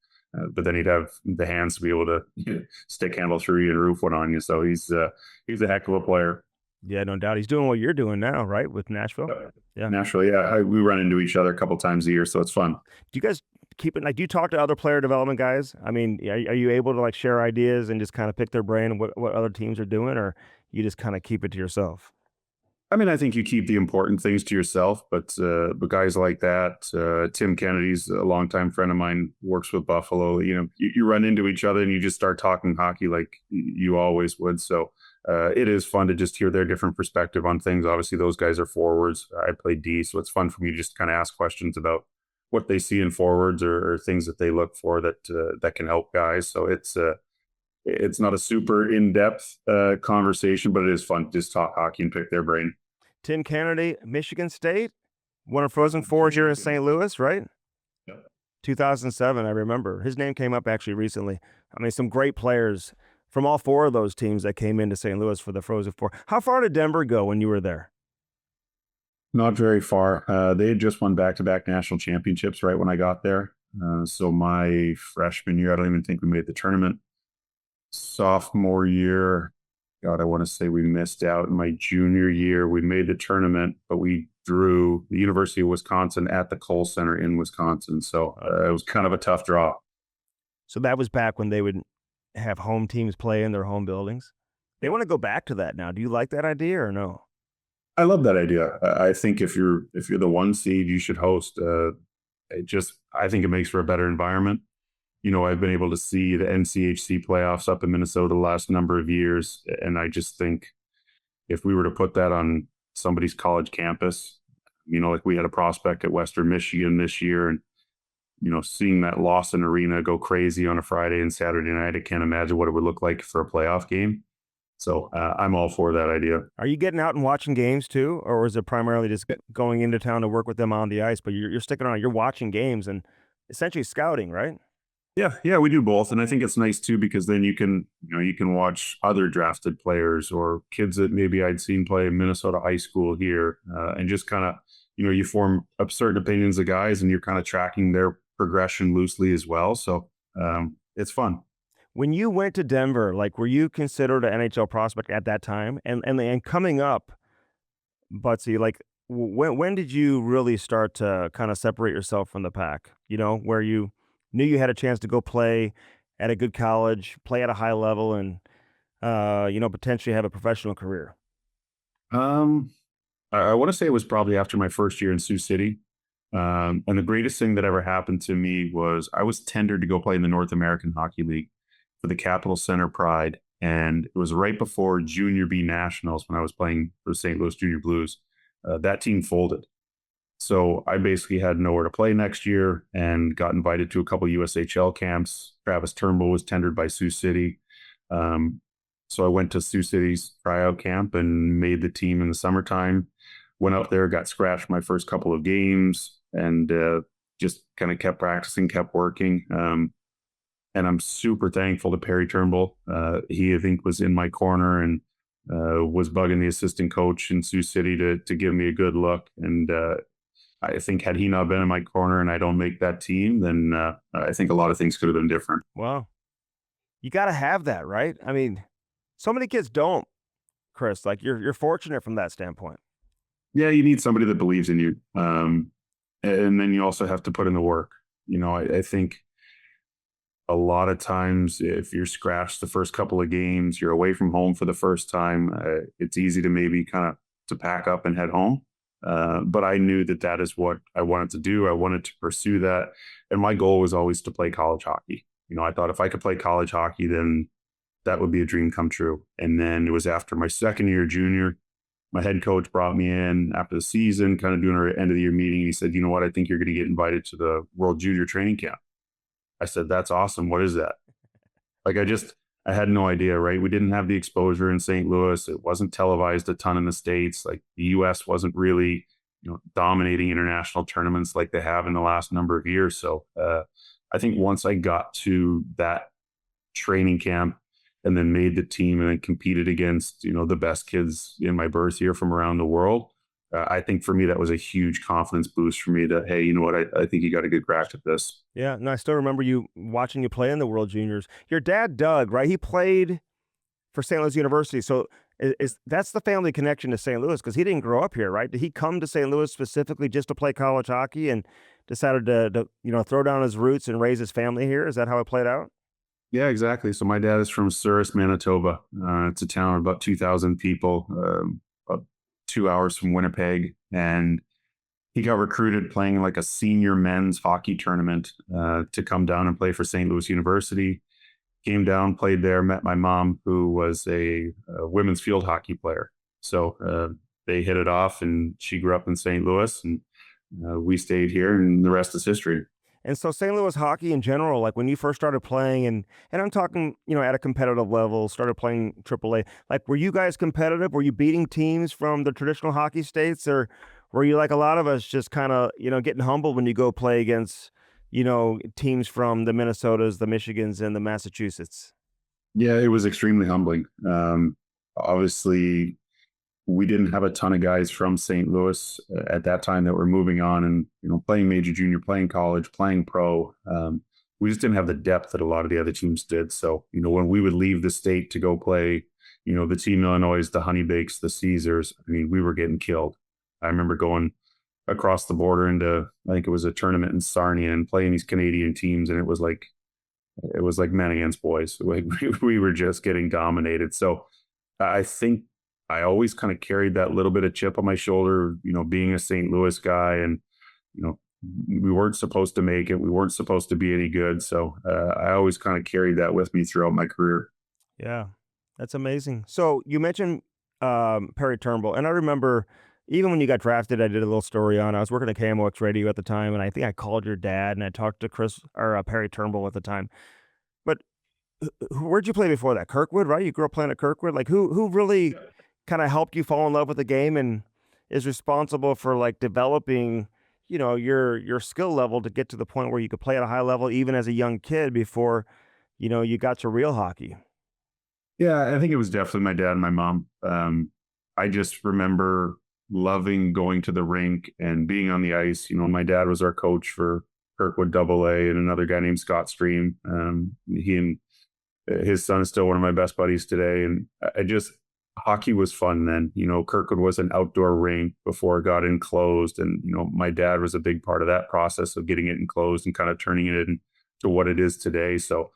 Speaker 2: but then he'd have the hands to be able to stick handle through you and roof one on you. So he's a heck of a player.
Speaker 1: Yeah, no doubt. He's doing what you're doing now, right? With Nashville. Yeah.
Speaker 2: Naturally, yeah, we run into each other a couple times a year, so it's fun.
Speaker 1: Do you guys keep it like? Do you talk to other player development guys? I mean, are you able to like share ideas and just kind of pick their brain what other teams are doing, or you just kind of keep it to yourself?
Speaker 2: I mean, I think you keep the important things to yourself, but guys like that, Tim Kennedy's a longtime friend of mine, works with Buffalo. You run into each other and you just start talking hockey like you always would. So it is fun to just hear their different perspective on things. Obviously, those guys are forwards. I play D, so it's fun for me to just kind of ask questions about what they see in forwards or things that they look for that can help guys. So it's not a super in-depth conversation, but it is fun to just talk hockey and pick their brain.
Speaker 1: Tim Kennedy, Michigan State, won a Frozen Four here in St. Louis, right?
Speaker 2: Yep.
Speaker 1: 2007, I remember. His name came up actually recently. I mean, some great players from all four of those teams that came into St. Louis for the Frozen Four. How far did Denver go when you were there?
Speaker 2: Not very far. They had just won back-to-back national championships right when I got there. So my freshman year, I don't even think we made the tournament. Sophomore year, God, I want to say we missed out. In my junior year, we made the tournament, but we drew the University of Wisconsin at the Kohl Center in Wisconsin. So it was kind of a tough draw.
Speaker 1: So that was back when they would have home teams play in their home buildings. They want to go back to that now. Do you like that idea or no?
Speaker 2: I love that idea. I think if you're the one seed, you should host. I think it makes for a better environment. I've been able to see the NCHC playoffs up in Minnesota the last number of years, and I just think if we were to put that on somebody's college campus, like we had a prospect at Western Michigan this year, and seeing that Lawson Arena go crazy on a Friday and Saturday night, I can't imagine what it would look like for a playoff game. So I'm all for that idea.
Speaker 1: Are you getting out and watching games too, or is it primarily just going into town to work with them on the ice? But you're sticking around, you're watching games and essentially scouting, right?
Speaker 2: Yeah, we do both, and I think it's nice too because then you can watch other drafted players or kids that maybe I'd seen play in Minnesota high school here, and just kind of you form up certain opinions of guys, and you're kind of tracking their progression loosely as well. So it's fun.
Speaker 1: When you went to Denver, like, were you considered an NHL prospect at that time? And coming up, Butsy, like, when did you really start to kind of separate yourself from the pack? Where you knew you had a chance to go play at a good college, play at a high level, and potentially have a professional career.
Speaker 2: Um, I want to say it was probably after my first year in Sioux City. And the greatest thing that ever happened to me was I was tendered to go play in the North American Hockey League for the Capital Center Pride. And it was right before Junior B Nationals when I was playing for the St. Louis Junior Blues. That team folded. So I basically had nowhere to play next year and got invited to a couple USHL camps. Travis Turnbull was tendered by Sioux City. Um, so I went to Sioux City's tryout camp and made the team in the summertime. Went out there, got scratched my first couple of games, and just kind of kept practicing, kept working. And I'm super thankful to Perry Turnbull. He, I think, was in my corner and was bugging the assistant coach in Sioux City to give me a good look. And I think had he not been in my corner and I don't make that team, then I think a lot of things could have been different.
Speaker 1: Wow. You got to have that, right? I mean, so many kids don't, Chris. Like, you're fortunate from that standpoint.
Speaker 2: Yeah, you need somebody that believes in you. And then you also have to put in the work. I think a lot of times if you're scratched the first couple of games, you're away from home for the first time, it's easy to maybe kind of to pack up and head home. But I knew that is what I wanted to do. I wanted to pursue that. And my goal was always to play college hockey. I thought if I could play college hockey, then that would be a dream come true. And then it was after my second year junior, my head coach brought me in after the season, kind of doing our end of the year meeting. He said, you know what, I think you're going to get invited to the World Junior Training Camp. I said, that's awesome. What is that? Like, I had no idea, right? We didn't have the exposure in St. Louis. It wasn't televised a ton in the States. Like, the US wasn't really, dominating international tournaments like they have in the last number of years. So I think once I got to that training camp and then made the team and then competed against, the best kids in my berth here from around the world, I think for me, that was a huge confidence boost for me to, hey, you know what? I think you got a good crack at this.
Speaker 1: Yeah, no, I still remember you watching you play in the World Juniors. Your dad, Doug, right? He played for St. Louis University. So that's the family connection to St. Louis because he didn't grow up here, right? Did he come to St. Louis specifically just to play college hockey and decided to throw down his roots and raise his family here? Is that how it played out?
Speaker 2: Yeah, exactly. So my dad is from Souris, Manitoba. It's a town of about 2,000 people, about 2 hours from Winnipeg. And he got recruited playing like a senior men's hockey tournament to come down and play for St. Louis University. Came down, played there, met my mom, who was a women's field hockey player. So they hit it off, and she grew up in St. Louis, and we stayed here, and the rest is history.
Speaker 1: And so St. Louis hockey in general, like when you first started playing, and I'm talking, at a competitive level, started playing AAA, like were you guys competitive? Were you beating teams from the traditional hockey states, or were you like a lot of us just kind of, getting humbled when you go play against, teams from the Minnesotas, the Michigans, and the Massachusetts?
Speaker 2: Yeah, it was extremely humbling. Obviously, we didn't have a ton of guys from St. Louis at that time that were moving on and, playing major junior, playing college, playing pro. We just didn't have the depth that a lot of the other teams did. So, when we would leave the state to go play, the Team Illinois, the Honeybakes, the Caesars, I mean, we were getting killed. I remember going across the border into, I think it was a tournament in Sarnia, and playing these Canadian teams. And it was like men against boys. Like we were just getting dominated. So I think I always kind of carried that little bit of chip on my shoulder, being a St. Louis guy, and you know, we weren't supposed to make it. We weren't supposed to be any good. So I always kind of carried that with me throughout my career.
Speaker 1: Yeah, that's amazing. So you mentioned Perry Turnbull, and I remember even when you got drafted, I did a little story on. I was working at KMOX Radio at the time, and I think I called your dad, and I talked to Chris or Perry Turnbull at the time. But where'd you play before that? Kirkwood, right? You grew up playing at Kirkwood. Like who really kind of helped you fall in love with the game and is responsible for like developing, your skill level to get to the point where you could play at a high level even as a young kid before, you got to real hockey.
Speaker 2: Yeah, I think it was definitely my dad and my mom. I just remember loving going to the rink and being on the ice. My dad was our coach for Kirkwood Double A, and another guy named Scott Stream. He and his son is still one of my best buddies today. And I just, hockey was fun then. Kirkwood was an outdoor rink before it got enclosed. And, my dad was a big part of that process of getting it enclosed and kind of turning it into what it is today. So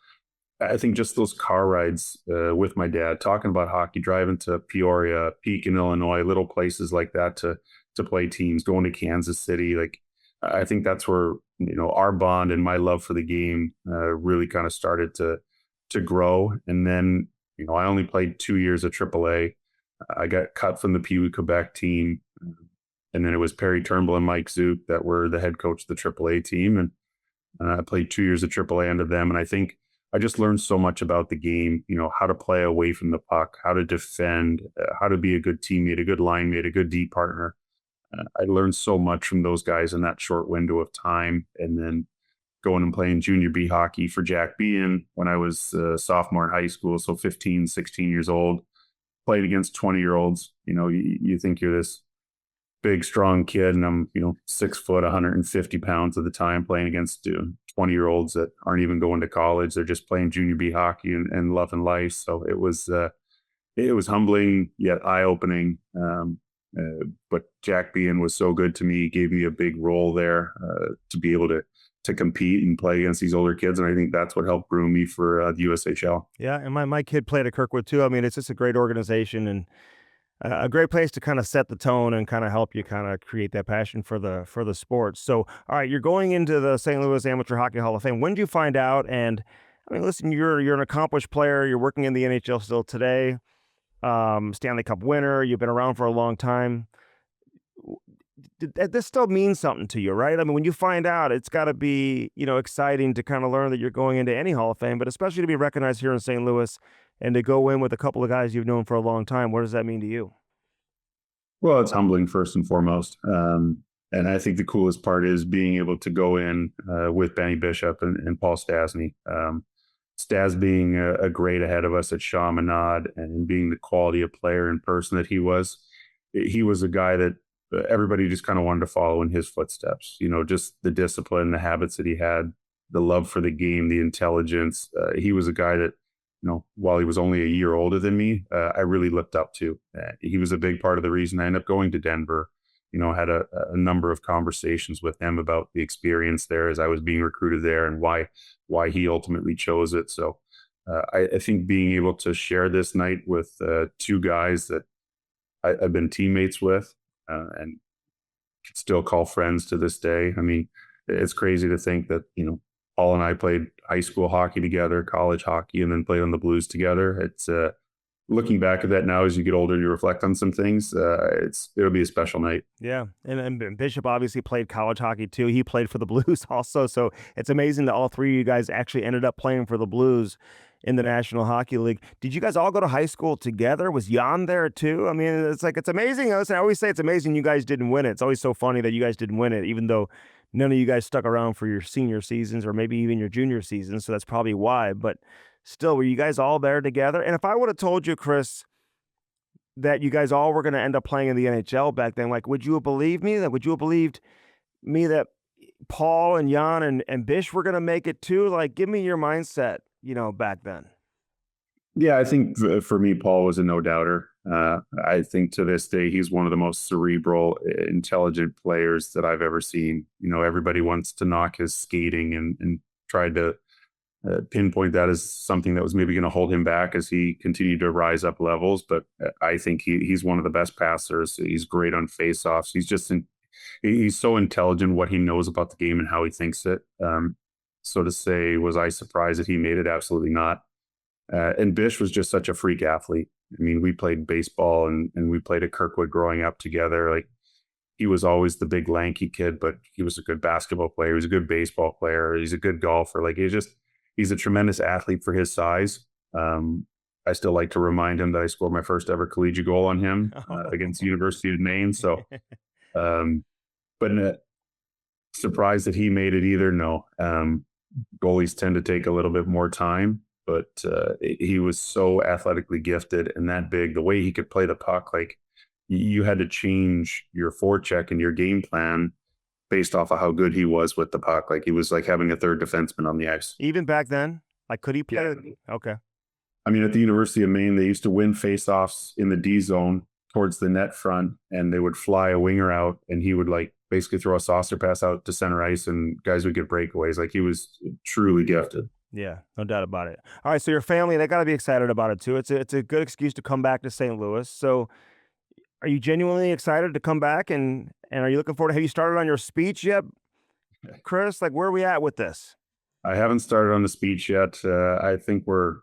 Speaker 2: I think just those car rides with my dad, talking about hockey, driving to Peoria, Pekin, Illinois, little places like that to play teams, going to Kansas City. Like, I think that's where our bond and my love for the game really kind of started to grow. And then I only played 2 years at AAA. I got cut from the Pee Wee Quebec team, and then it was Perry Turnbull and Mike Zook that were the head coach of the AAA team, and I played 2 years at AAA under them. And I think I just learned so much about the game, how to play away from the puck, how to defend, how to be a good teammate, a good line mate, a good D partner. I learned so much from those guys in that short window of time. And then going and playing junior B hockey for Jack Bean when I was a sophomore in high school, so 15, 16 years old, played against 20-year-olds. You think you're this big, strong kid, and I'm, 6 foot, 150 pounds at the time, playing against 20-year-olds that aren't even going to college. They're just playing junior B hockey and loving life. So it was humbling yet eye-opening. But Jack Bean was so good to me, gave me a big role there to be able to compete and play against these older kids. And I think that's what helped groom me for the USHL.
Speaker 1: Yeah, and my kid played at Kirkwood too. I mean, it's just a great organization and a great place to kind of set the tone and kind of help you kind of create that passion for the sport. So, all right, you're going into the St. Louis Amateur Hockey Hall of Fame. When did you find out? And I mean, listen, you're an accomplished player. You're working in the NHL still today. Stanley Cup winner. You've been around for a long time. This still means something to you, right? I mean, when you find out, it's got to be, exciting to kind of learn that you're going into any Hall of Fame, but especially to be recognized here in St. Louis and to go in with a couple of guys you've known for a long time. What does that mean to you?
Speaker 2: Well, it's humbling first and foremost. And I think the coolest part is being able to go in with Benny Bishop and Paul Stasny. Stas being a grade ahead of us at Chaminade and being the quality of player and person that he was a guy that everybody just kind of wanted to follow in his footsteps. Just the discipline, the habits that he had, the love for the game, the intelligence. He was a guy that, while he was only a year older than me, I really looked up to. He was a big part of the reason I ended up going to Denver. Had a number of conversations with him about the experience there as I was being recruited there and why he ultimately chose it. So I think being able to share this night with two guys that I've been teammates with and can still call friends to this day. I mean, it's crazy to think that, Paul and I played high school hockey together, college hockey, and then played on the Blues together. It's looking back at that now as you get older and you reflect on some things, it'll be a special night.
Speaker 1: Yeah, and Bishop obviously played college hockey too. He played for the Blues also, so it's amazing that all three of you guys actually ended up playing for the Blues in the National Hockey League. Did you guys all go to high school together? Was Jan there too? I mean, it's amazing. I always say it's amazing you guys didn't win it. It's always so funny that you guys didn't win it, even though none of you guys stuck around for your senior seasons or maybe even your junior seasons. So that's probably why. But still, were you guys all there together? And if I would have told you, Chris, that you guys all were going to end up playing in the NHL back then, like, would you have believed me? That would you have believed me that Paul and Jan and Bish were going to make it too? Like, give me your mindset, back then.
Speaker 2: Yeah, I think for me, Paul was a no doubter. I think to this day, he's one of the most cerebral, intelligent players that I've ever seen. Everybody wants to knock his skating and tried to pinpoint that as something that was maybe going to hold him back as he continued to rise up levels. But I think he's one of the best passers. He's great on faceoffs. He's so intelligent what he knows about the game and how he thinks it. So to say, was I surprised that he made it? Absolutely not. And Bish was just such a freak athlete. I mean, we played baseball and we played at Kirkwood growing up together. Like, he was always the big lanky kid, but he was a good basketball player. He was a good baseball player. He's a good golfer. Like, he's a tremendous athlete for his size. I still like to remind him that I scored my first ever collegiate goal on him against the University of Maine. So, but surprised that he made it either. No, goalies tend to take a little bit more time, but he was so athletically gifted and that big. The way he could play the puck, like, you had to change your forecheck and your game plan based off of how good he was with the puck. Like, he was like having a third defenseman on the ice.
Speaker 1: Even back then? Like, could he play? Yeah. Okay.
Speaker 2: I mean, at the University of Maine, they used to win faceoffs in the D zone towards the net front, and they would fly a winger out, and he would like basically throw a saucer pass out to center ice, and guys would get breakaways. Like, he was truly gifted.
Speaker 1: Yeah, no doubt about it. All right, so your family, they got to be excited about it too. It's a good excuse to come back to St. Louis. So are you genuinely excited to come back, and are you looking forward? Have you started on your speech yet, Chris? Like, where are we at with this?
Speaker 2: I haven't started on the speech yet. I think we're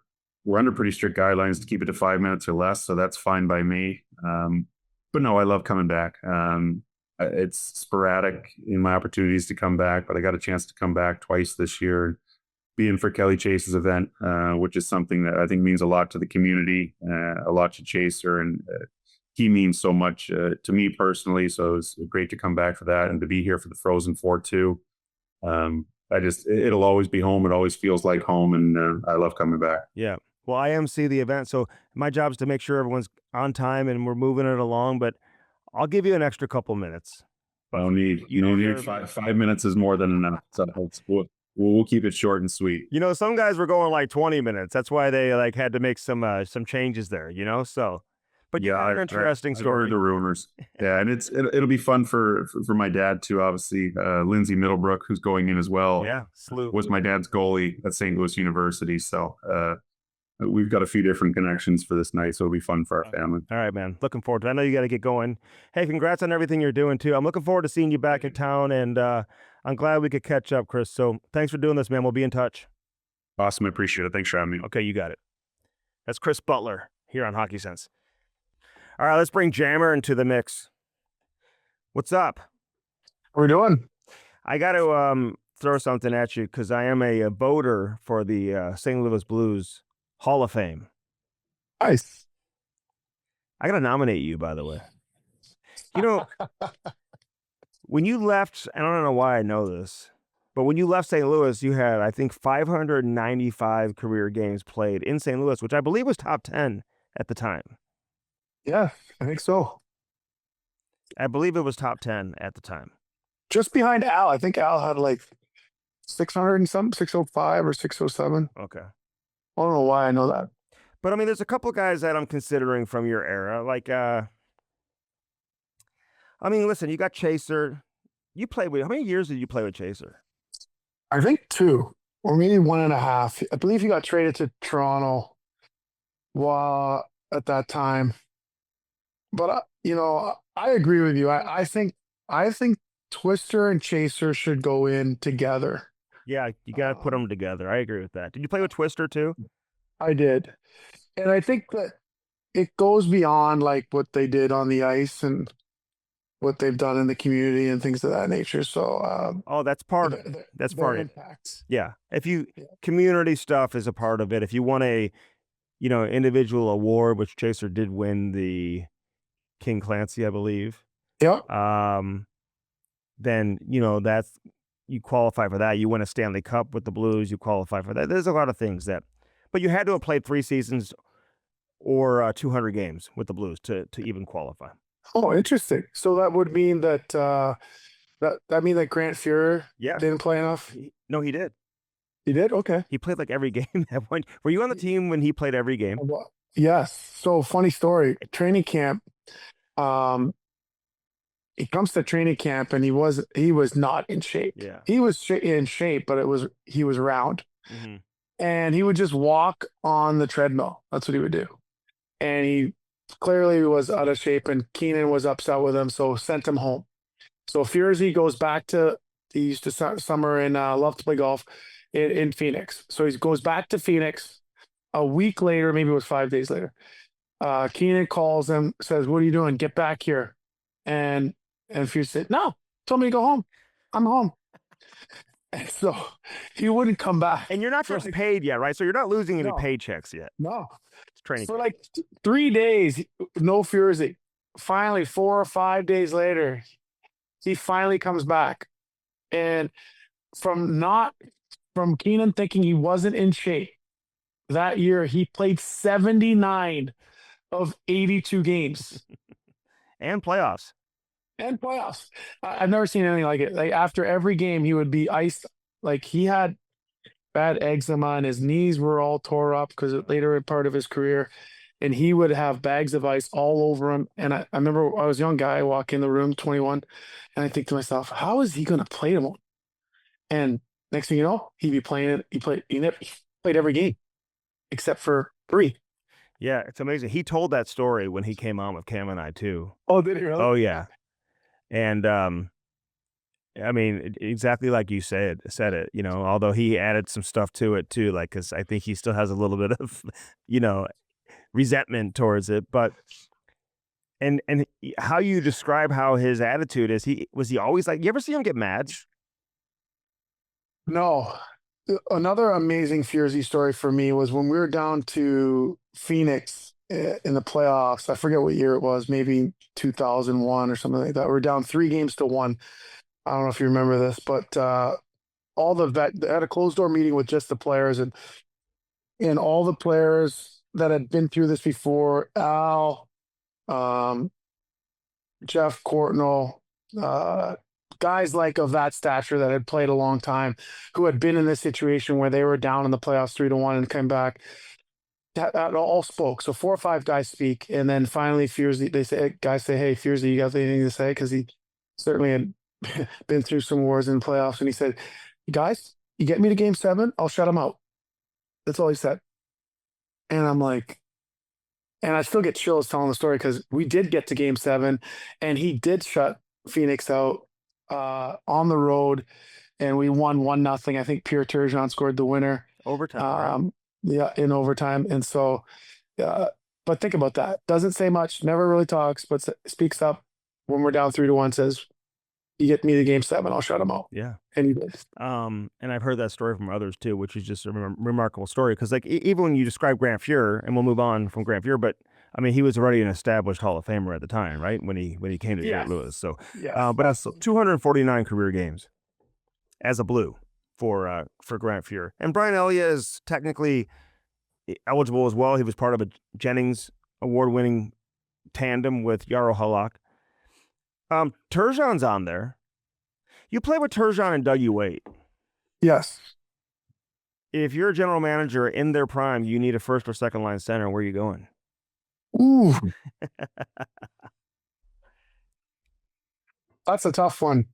Speaker 2: under pretty strict guidelines to keep it to 5 minutes or less, so that's fine by me. But no, I love coming back. It's sporadic in my opportunities to come back, but I got a chance to come back twice this year, being for Kelly Chase's event, which is something that I think means a lot to the community, a lot to Chaser, and he means so much to me personally. So it's great to come back for that and to be here for the Frozen Four too. It'll always be home. It always feels like home, and I love coming back.
Speaker 1: Yeah. Well, I MC the event, so my job is to make sure everyone's on time and we're moving it along, but I'll give you an extra couple minutes.
Speaker 2: No need. You don't need 5 minutes is more than enough. So we'll keep it short and sweet.
Speaker 1: Some guys were going like 20 minutes. That's why they like had to make some changes there, so. But yeah, interesting story.
Speaker 2: I heard the rumors. Yeah, and it'll be fun for my dad too. Obviously, Lindsay Middlebrook, who's going in as well.
Speaker 1: Yeah,
Speaker 2: was my dad's goalie at St. Louis University. So we've got a few different connections for this night, so it'll be fun for our family.
Speaker 1: All right, man. Looking forward to it. I know you got to get going. Hey, congrats on everything you're doing too. I'm looking forward to seeing you back in town, and I'm glad we could catch up, Chris. So thanks for doing this, man. We'll be in touch.
Speaker 2: Awesome. I appreciate it. Thanks for having me.
Speaker 1: Okay, you got it. That's Chris Butler here on Hockey Sense. All right, let's bring Jammer into the mix. What's up?
Speaker 3: What are we doing?
Speaker 1: I got to throw something at you because I am a voter for the St. Louis Blues Hall of Fame.
Speaker 3: Nice.
Speaker 1: I got to nominate you, by the way. When you left, I don't know why I know this, but when you left St. Louis, you had, I think, 595 career games played in St. Louis, which I believe was top 10 at the time.
Speaker 3: Yeah, I think so.
Speaker 1: I believe it was top 10 at the time.
Speaker 3: Just behind Al. I think Al had like 600 and something, 605 or 607.
Speaker 1: Okay.
Speaker 3: I don't know why I know that.
Speaker 1: But I mean, there's a couple guys that I'm considering from your era. Like, listen, you got Chaser. You played with, how many years did you play with Chaser?
Speaker 3: I think 2 or maybe 1.5. I believe he got traded to Toronto at that time. But I agree with you. I think Twister and Chaser should go in together.
Speaker 1: Yeah, you got to put them together. I agree with that. Did you play with Twister too?
Speaker 3: I did. And I think that it goes beyond like what they did on the ice and what they've done in the community and things of that nature. So
Speaker 1: that's part of it. That's part of it. Yeah. Community stuff is a part of it. If you want a individual award, which Chaser did win the King Clancy, I believe.
Speaker 3: Yep.
Speaker 1: Then that's, you qualify for that. You win a Stanley Cup with the Blues, you qualify for that. There's a lot of things but you had to have played 3 seasons or 200 games with the Blues to even qualify.
Speaker 3: Oh, interesting. So that would mean that that mean that Grant Fuhrer
Speaker 1: Yeah.
Speaker 3: didn't play enough.
Speaker 1: No, he did.
Speaker 3: He did. Okay.
Speaker 1: He played like every game at one. Were you on the team when he played every game?
Speaker 3: Well, yes. So funny story. Training camp. He comes to training camp and he was not in shape.
Speaker 1: Yeah.
Speaker 3: He was in shape, but he was round.
Speaker 1: Mm-hmm.
Speaker 3: And he would just walk on the treadmill. That's what he would do. And he clearly was out of shape, and Keenan was upset with him, so sent him home. So Furzy goes back to, he used to summer and love to play golf in Phoenix. So he goes back to Phoenix. A week later, maybe it was 5 days later, Keenan calls him, says, "What are you doing? Get back here." And Furzy said, "No, told me to go home. I'm home." And so he wouldn't come back.
Speaker 1: And you're not just paid yet, right? So you're not losing any
Speaker 3: No.
Speaker 1: paychecks yet.
Speaker 3: No.
Speaker 1: It's training
Speaker 3: For
Speaker 1: camp.
Speaker 3: like 3 days, no Furzy. Finally, 4 or 5 days later, he finally comes back. And from Keenan thinking he wasn't in shape, that year he played 79 of 82 games.
Speaker 1: And playoffs.
Speaker 3: And playoffs. I've never seen anything like it. Like after every game, he would be iced. Like he had bad eczema and his knees were all tore up because later in part of his career, and he would have bags of ice all over him. And I remember I was a young guy, I walk in the room, 21, and I think to myself, how is he going to play tomorrow? And next thing you know, he'd be playing it. He played every game except for 3.
Speaker 1: Yeah, it's amazing. He told that story when he came on with Cam and I too.
Speaker 3: Oh, did he really?
Speaker 1: Oh yeah. And I mean, exactly like you said it, you know, although he added some stuff to it too, like, cause I think he still has a little bit of, you know, resentment towards it, but, and how you describe how his attitude is, was he always like, you ever see him get mad?
Speaker 3: No. Another amazing Furzy story for me was when we were down to Phoenix in the playoffs. I forget what year it was, maybe 2001 or something like that. We're down 3-1. I don't know if you remember this, but they had a closed door meeting with just the players, and all the players that had been through this before, Al, Jeff Courtnall, guys like of that stature that had played a long time, who had been in this situation where they were down in the playoffs 3-1 and came back. That all spoke. So 4 or 5 guys speak, and then finally Furzy, guys say, "Hey, Furzy, you got anything to say?" Because he certainly had been through some wars in playoffs, and he said, "Guys, you get me to game 7, I'll shut him out." That's all he said. And I'm like, and I still get chills telling the story because we did get to game 7, and he did shut Phoenix out on the road, and we won 1-0. I think Pierre Turgeon scored the winner.
Speaker 1: Overtime. Right?
Speaker 3: Yeah, in overtime. And so, but think about that. Doesn't say much, never really talks, but speaks up when we're down 3-1, says, "You get me to game 7, I'll shut him out."
Speaker 1: Yeah.
Speaker 3: And he did.
Speaker 1: And I've heard that story from others too, which is just a remarkable story. Cause like, even when you describe Grant Fuhrer, and we'll move on from Grant Fuhrer, but I mean, he was already an established Hall of Famer at the time, right? When he came to St. Louis. So, but that's 249 career games as a Blue for Grant Fuhrer. And Brian Elliott is technically eligible as well. He was part of a Jennings award-winning tandem with Jaro Halak. Turgeon's on there. You play with Turgeon and Dougie Weight.
Speaker 3: Yes.
Speaker 1: If you're a general manager in their prime, you need a first or second line center. Where are you going?
Speaker 3: Ooh. That's a tough one.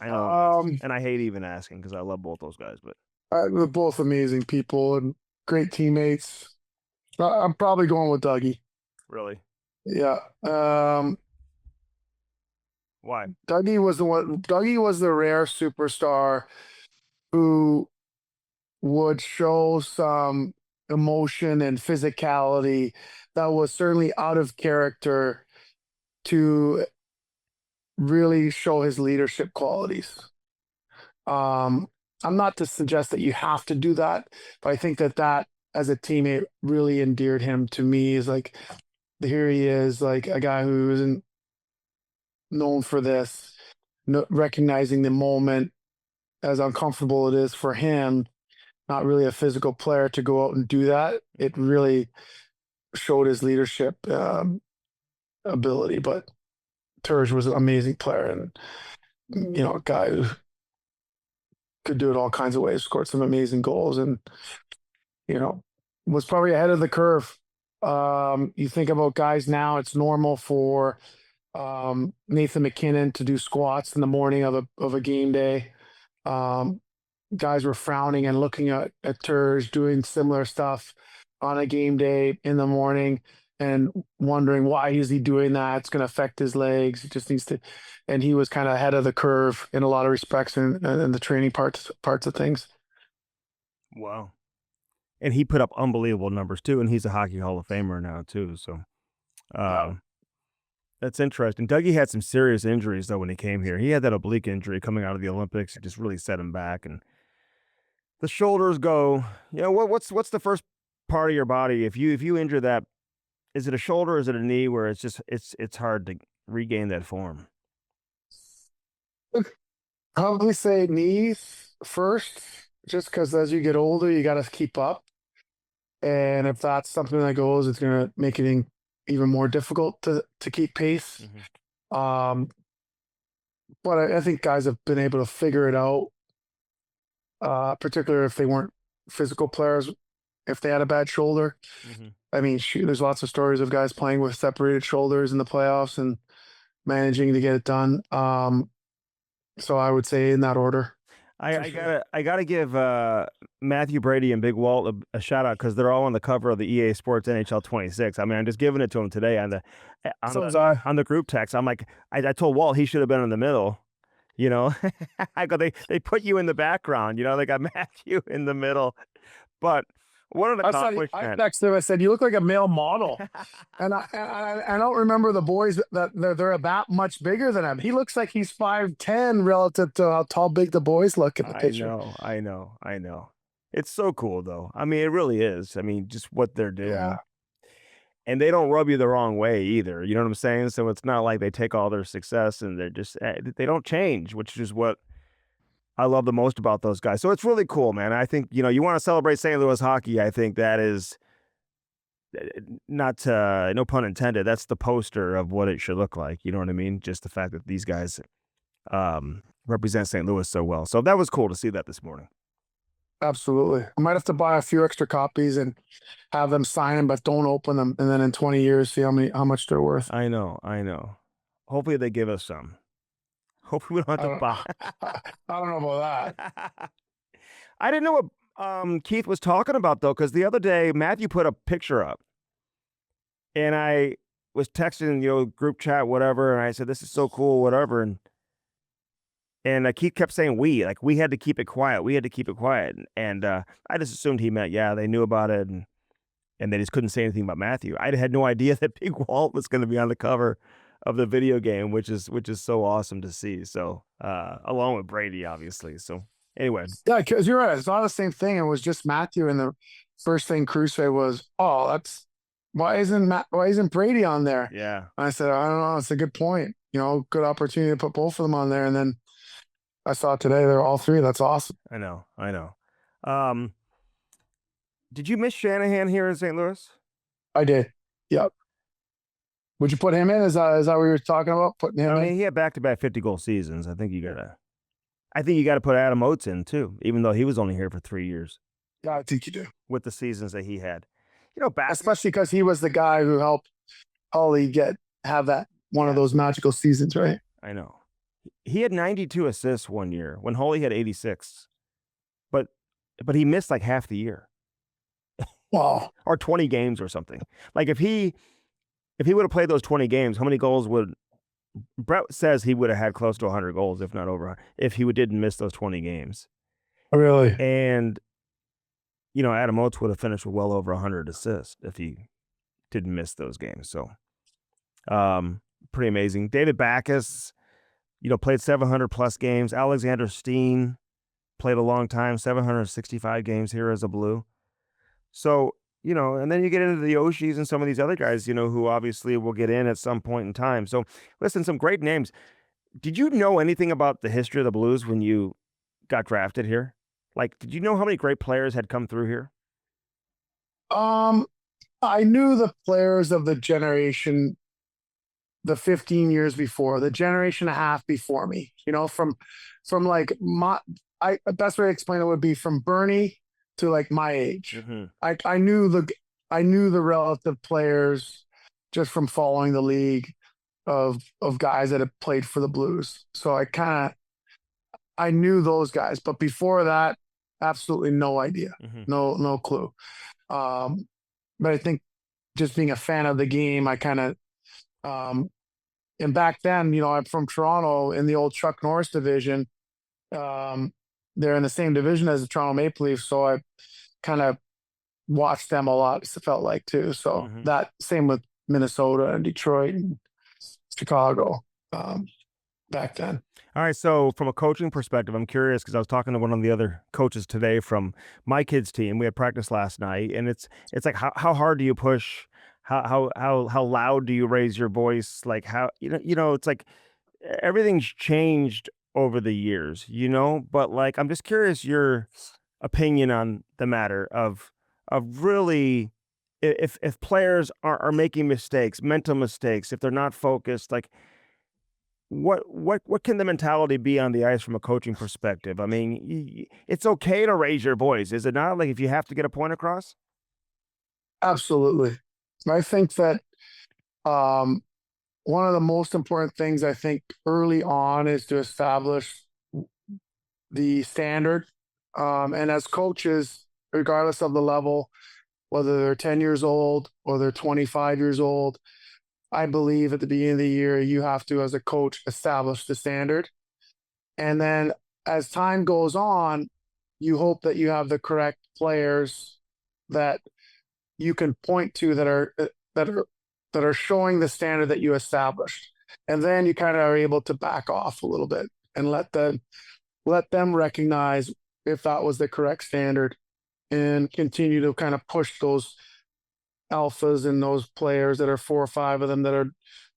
Speaker 1: I know. And I hate even asking because I love both those guys, but
Speaker 3: they're both amazing people and great teammates. I'm probably going with Dougie.
Speaker 1: Really?
Speaker 3: Yeah.
Speaker 1: Why?
Speaker 3: Dougie was the rare superstar who would show some emotion and physicality that was certainly out of character to really show his leadership qualities. I'm not to suggest that you have to do that, but I think that as a teammate really endeared him to me. Is like, here he is, like a guy who isn't known for this, recognizing the moment, as uncomfortable it is for him, not really a physical player, to go out and do that. It really showed his leadership ability. But Turge was an amazing player, and a guy who could do it all kinds of ways, scored some amazing goals, and was probably ahead of the curve. You think about guys now; it's normal for Nathan McKinnon to do squats in the morning of a game day. Guys were frowning and looking at Turge doing similar stuff on a game day in the morning and wondering why is he doing that? It's going to affect his legs. He just needs to, and he was kind of ahead of the curve in a lot of respects in the training parts of things.
Speaker 1: Wow. And he put up unbelievable numbers too, and he's a Hockey Hall of Famer now too. So that's interesting. Dougie had some serious injuries though when he came here. He had that oblique injury coming out of the Olympics. It just really set him back. And the shoulders go. What's the first part of your body if you injure that? Is it a shoulder? Or is it a knee? Where it's just it's hard to regain that form.
Speaker 3: Probably say knees first, just because as you get older, you got to keep up. And if that's something that goes, it's going to make it even more difficult to keep pace.
Speaker 1: Mm-hmm.
Speaker 3: But I think guys have been able to figure it out, particularly if they weren't physical players, if they had a bad shoulder.
Speaker 1: Mm-hmm.
Speaker 3: I mean, shoot, there's lots of stories of guys playing with separated shoulders in the playoffs and managing to get it done. So I would say in that order.
Speaker 1: I gotta give Matthew Brady and Big Walt a shout out because they're all on the cover of the EA Sports NHL 26. I mean, I'm just giving it to them today on the group text. I'm like, I told Walt he should have been in the middle. I go, they put you in the background. They got Matthew in the middle, but what an accomplishment!
Speaker 3: I texted him. I said, "You look like a male model," and I don't remember the boys that they're that much bigger than him. He looks like he's 5'10" relative to how big the boys look in the picture.
Speaker 1: I know. It's so cool though. I mean, it really is. I mean, just what they're doing.
Speaker 3: Yeah.
Speaker 1: And they don't rub you the wrong way either. You know what I'm saying? So it's not like they take all their success and they don't change, which is what I love the most about those guys. So it's really cool, man. I think, you want to celebrate St. Louis hockey. I think that is not, no pun intended. That's the poster of what it should look like. You know what I mean? Just the fact that these guys represent St. Louis so well. So that was cool to see that this morning.
Speaker 3: Absolutely. I might have to buy a few extra copies and have them sign them, but don't open them. And then in 20 years, see how much they're worth.
Speaker 1: I know. Hopefully they give us some. Hopefully we don't have to buy.
Speaker 3: I don't know about that.
Speaker 1: I didn't know what Keith was talking about though, because the other day Matthew put a picture up, and I was texting, group chat, whatever, and I said, "This is so cool, whatever," and Keith kept saying we had to keep it quiet. We had to keep it quiet. And I just assumed he meant, yeah, they knew about it and they just couldn't say anything about Matthew. I had no idea that Big Walt was going to be on the cover of the video game, which is so awesome to see. So along with Brady, obviously. So anyway.
Speaker 3: Yeah, because you're right. It's not the same thing. It was just Matthew. And the first thing Cruz said was, why isn't Brady on there?
Speaker 1: Yeah.
Speaker 3: And I said, I don't know. It's a good point. Good opportunity to put both of them on there. And then I saw today they're all three. That's awesome.
Speaker 1: I know. Did you miss Shanahan here in St. Louis?
Speaker 3: I did. Yep. Would you put him in? Is that what we were talking about? Putting him in?
Speaker 1: He had back-to-back 50-goal seasons. I think you gotta put Adam Oates in too, even though he was only here for 3 years.
Speaker 3: Yeah, I think you do.
Speaker 1: With the seasons that he had.
Speaker 3: Especially because he was the guy who helped Holly have that one of those magical seasons, right?
Speaker 1: I know. He had 92 assists one year when Holy had 86, but he missed like half the year.
Speaker 3: Wow.
Speaker 1: Or 20 games or something. Like if he would have played those 20 games, how many goals would Brett says he would have had close to 100 goals, if not over, if he didn't miss those 20 games.
Speaker 3: Really?
Speaker 1: And Adam Oates would have finished with well over 100 assists if he didn't miss those games. So pretty amazing. David Backes, played 700 plus games. Alexander Steen played a long time, 765 games here as a Blue. So, and then you get into the Oshis and some of these other guys, who obviously will get in at some point in time. So listen, some great names. Did you know anything about the history of the Blues when you got drafted here? Like, did you know how many great players had come through here?
Speaker 3: I knew the players of the generation, the 15 years before, the generation and a half before me, from like best way to explain it would be from Bernie to like my age.
Speaker 1: Mm-hmm.
Speaker 3: I knew the relative players just from following the league of guys that have played for the Blues. So I knew those guys, but before that, absolutely no idea.
Speaker 1: Mm-hmm.
Speaker 3: No clue. But I think just being a fan of the game, I kind of, and back then, I'm from Toronto in the old Chuck Norris division. They're in the same division as the Toronto Maple Leafs. So I kind of watched them a lot, it felt like too. So that same with Minnesota and Detroit and Chicago back then.
Speaker 1: All right. So from a coaching perspective, I'm curious because I was talking to one of the other coaches today from my kids' team. We had practice last night, and it's like how hard do you push? How loud do you raise your voice? Like how it's like everything's changed over the years, but like I'm just curious your opinion on the matter of really if players are making mistakes, mental mistakes, if they're not focused, like what can the mentality be on the ice from a coaching perspective? I mean, it's okay to raise your voice, is it not? Like if you have to get a point across?
Speaker 3: Absolutely. I think that one of the most important things I think early on is to establish the standard. And as coaches, regardless of the level, whether they're 10 years old or they're 25 years old, I believe at the beginning of the year, you have to, as a coach, establish the standard. And then as time goes on, you hope that you have the correct players that you can point to that are showing the standard that you established. And then you kind of are able to back off a little bit and let them recognize if that was the correct standard and continue to kind of push those alphas and those players that are 4 or 5 of them that are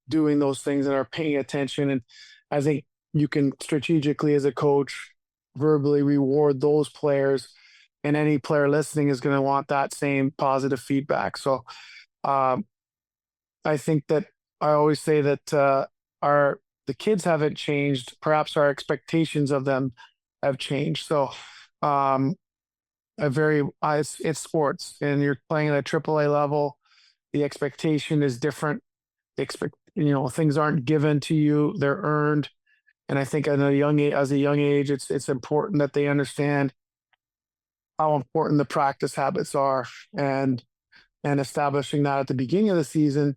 Speaker 3: doing those things and are paying attention. And I think you can strategically as a coach verbally reward those players, and any player listening is going to want that same positive feedback. So I think that I always say that the kids haven't changed. Perhaps our expectations of them have changed. So it's sports, and you're playing at a AAA level. The expectation is different. Things aren't given to you; they're earned. And I think as a young age, it's important that they understand how important the practice habits are, and establishing that at the beginning of the season.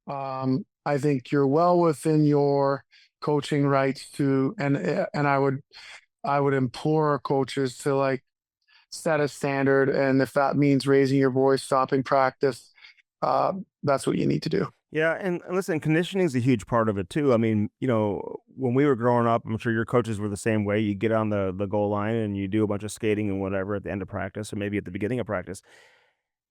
Speaker 3: I think you're well within your coaching rights to, and I would implore coaches to like set a standard, and if that means raising your voice, stopping practice, that's what you need to do.
Speaker 1: Yeah, and listen, conditioning is a huge part of it too. I mean, when we were growing up, I'm sure your coaches were the same way. You get on the goal line and you do a bunch of skating and whatever at the end of practice, or maybe at the beginning of practice.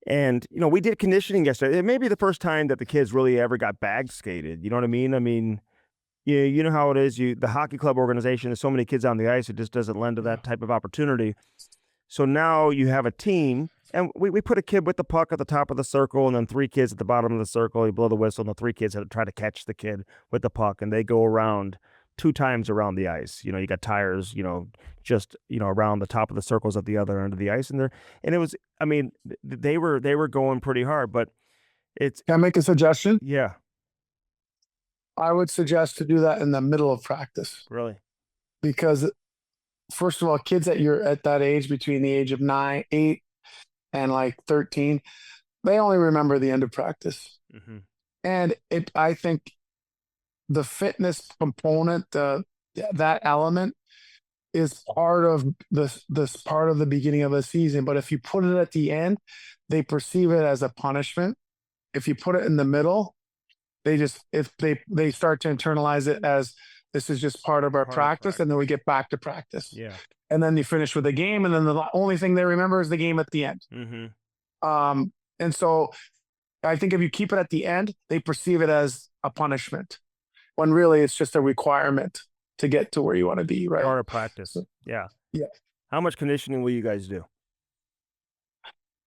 Speaker 1: And we did conditioning yesterday. It may be the first time that the kids really ever got bag skated. You know what I mean? I mean, you know how it is. The hockey club organization. There's so many kids on the ice. It just doesn't lend to that type of opportunity. So now you have a team, and we put a kid with the puck at the top of the circle, and then 3 kids at the bottom of the circle. You blow the whistle, and the 3 kids have to try to catch the kid with the puck, and they go around 2 times around the ice. You got tires, just around the top of the circles at the other end of the ice, and it was. I mean, they were going pretty hard, but it's.
Speaker 3: Can I make a suggestion?
Speaker 1: Yeah.
Speaker 3: I would suggest to do that in the middle of practice.
Speaker 1: Really?
Speaker 3: Because first of all, kids at that age, between the age of 8 and like 13, they only remember the end of practice.
Speaker 1: Mm-hmm.
Speaker 3: And I think the fitness component, that element is part of this part of the beginning of a season. But if you put it at the end, they perceive it as a punishment. If you put it in the middle, they start to internalize it as, this is just part of our practice, and then we get back to practice.
Speaker 1: Yeah.
Speaker 3: And then you finish with the game, and then the only thing they remember is the game at the end.
Speaker 1: Mm-hmm.
Speaker 3: And so I think if you keep it at the end, they perceive it as a punishment, when really it's just a requirement to get to where you want to be, right?
Speaker 1: Part of practice. Yeah.
Speaker 3: Yeah.
Speaker 1: How much conditioning will you guys do?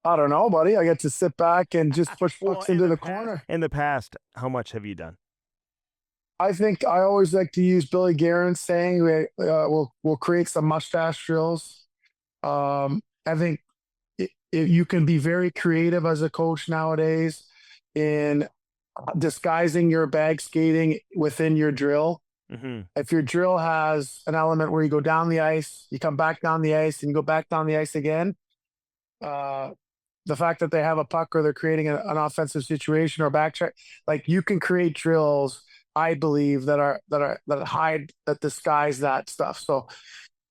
Speaker 3: I don't know, buddy. I get to sit back and just push
Speaker 1: Well,
Speaker 3: pucks into the corner.
Speaker 1: in the past, how much have you done?
Speaker 3: I think I always like to use Billy Guerin's saying, we'll create some mustache drills. I think you can be very creative as a coach nowadays in disguising your bag skating within your drill.
Speaker 1: Mm-hmm.
Speaker 3: If your drill has an element where you go down the ice, you come back down the ice, and you go back down the ice again, the fact that they have a puck or they're creating an offensive situation or backtrack, like you can create drills, I believe, that disguise that stuff. So,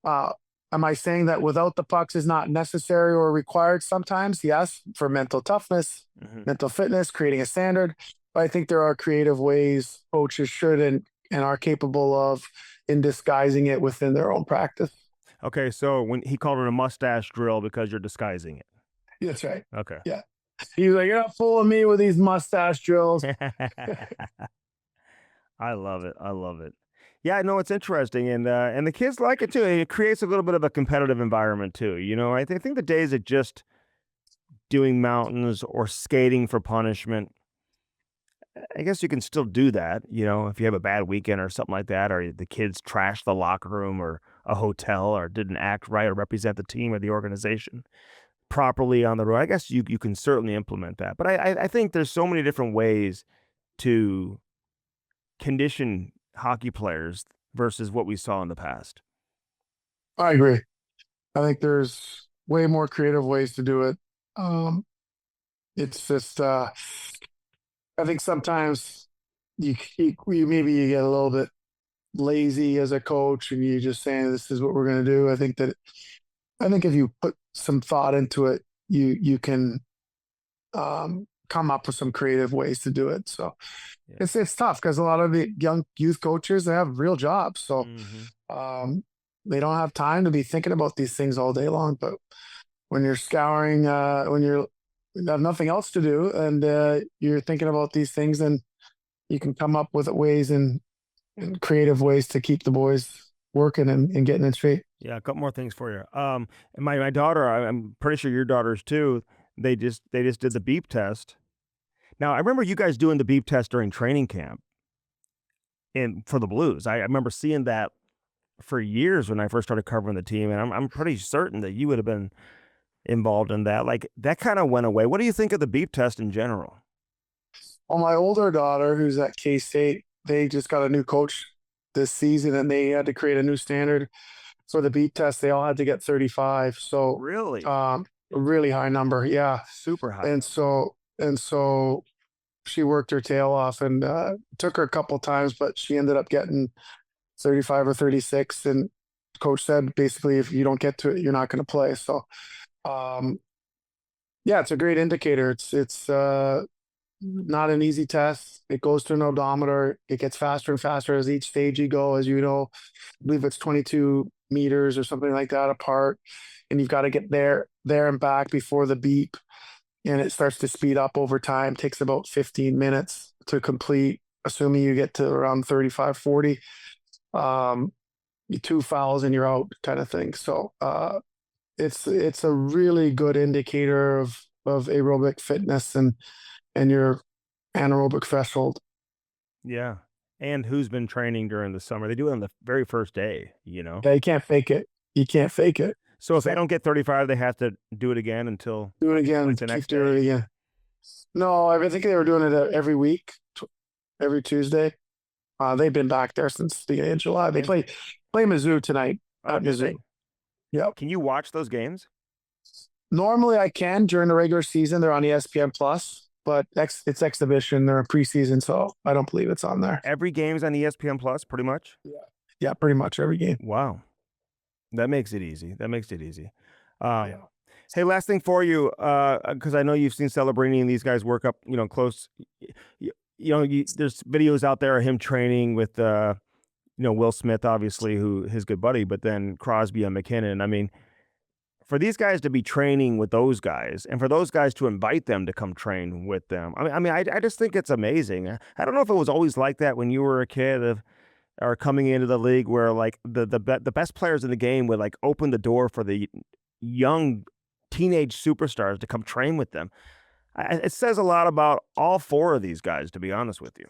Speaker 3: am I saying that without the pucks is not necessary or required? Sometimes, yes, for mental toughness, mental fitness, creating a standard. But I think there are creative ways coaches should and are capable of in disguising it within their own practice.
Speaker 1: Okay, so when he called it a mustache drill because you're disguising it.
Speaker 3: That's right.
Speaker 1: Okay.
Speaker 3: Yeah. He's like, you're not fooling me with these mustache drills.
Speaker 1: I love it. I love it. Yeah, no, it's interesting, and the kids like it too. It creates a little bit of a competitive environment too. You know, I think the days of just doing mountains or skating for punishment, I guess you can still do that. You know, if you have a bad weekend or something like that, or the kids trash the locker room or a hotel or didn't act right or represent the team or the organization properly on the road, I guess you can certainly implement that. But I think there's so many different ways to condition hockey players versus what we saw in the past.
Speaker 3: I agree. I think there's way more creative ways to do it. It's just, I think sometimes you maybe you get a little bit lazy as a coach and you just saying this is what we're going to do. I think if you put some thought into it, you can come up with some creative ways to do it. So yeah. It's tough because a lot of the young youth coaches, they have real jobs. So they don't have time to be thinking about these things all day long. But when you're scouring, when you have nothing else to do and you're thinking about these things, then you can come up with ways and creative ways to keep the boys working and getting in shape.
Speaker 1: Yeah, a couple more things for you. And my daughter, I'm pretty sure your daughters too, they just did the beep test. Now, I remember you guys doing the beep test during training camp and for the Blues. I remember seeing that for years when I first started covering the team, and I'm pretty certain that you would have been involved in that. Like, that kind of went away. What do you think of the beep test in general?
Speaker 3: Well, my older daughter, who's at K-State, they just got a new coach this season, and they had to create a new standard for the beep test. They all had to get 35. So
Speaker 1: really,
Speaker 3: a really high number. Yeah,
Speaker 1: super high.
Speaker 3: And so she worked her tail off, and took her a couple times, but she ended up getting 35 or 36. And coach said basically, if you don't get to it, you're not going to play. So, yeah, it's a great indicator. It's not an easy test. It goes to an odometer. It gets faster and faster as each stage you go. As you know, I believe it's 22 meters or something like that apart, and you've got to get there and back before the beep. And it starts to speed up over time. It takes about 15 minutes to complete, assuming you get to around 35, 40. 2 fouls and you're out, kind of thing. So it's a really good indicator of aerobic fitness and your anaerobic threshold.
Speaker 1: Yeah. And who's been training during the summer? They do it on the very first day, you know?
Speaker 3: Yeah, you can't fake it.
Speaker 1: So if they don't get 35, they have to do it again until
Speaker 3: do it again.
Speaker 1: like the next day?
Speaker 3: Doing it again. No, I think they were doing it every week, every Tuesday. They've been back there since the beginning of July. They play Mizzou tonight at Mizzou. Yeah.
Speaker 1: Can you watch those games?
Speaker 3: Normally I can during the regular season. They're on ESPN Plus, but it's exhibition. They're in preseason, so I don't believe it's on there.
Speaker 1: Every game's on ESPN Plus, pretty much?
Speaker 3: Yeah, pretty much every game.
Speaker 1: Wow. That makes it easy. Hey, last thing for you, because I know you've seen Celebrini and these guys work up, close. There's videos out there of him training with, Will Smith, obviously, who his good buddy, but then Crosby and McKinnon. I mean, for these guys to be training with those guys and for those guys to invite them to come train with them, I just think it's amazing. I don't know if it was always like that when you were a kid or coming into the league, where like the best players in the game would like open the door for the young teenage superstars to come train with them. It says a lot about all four of these guys, to be honest with you.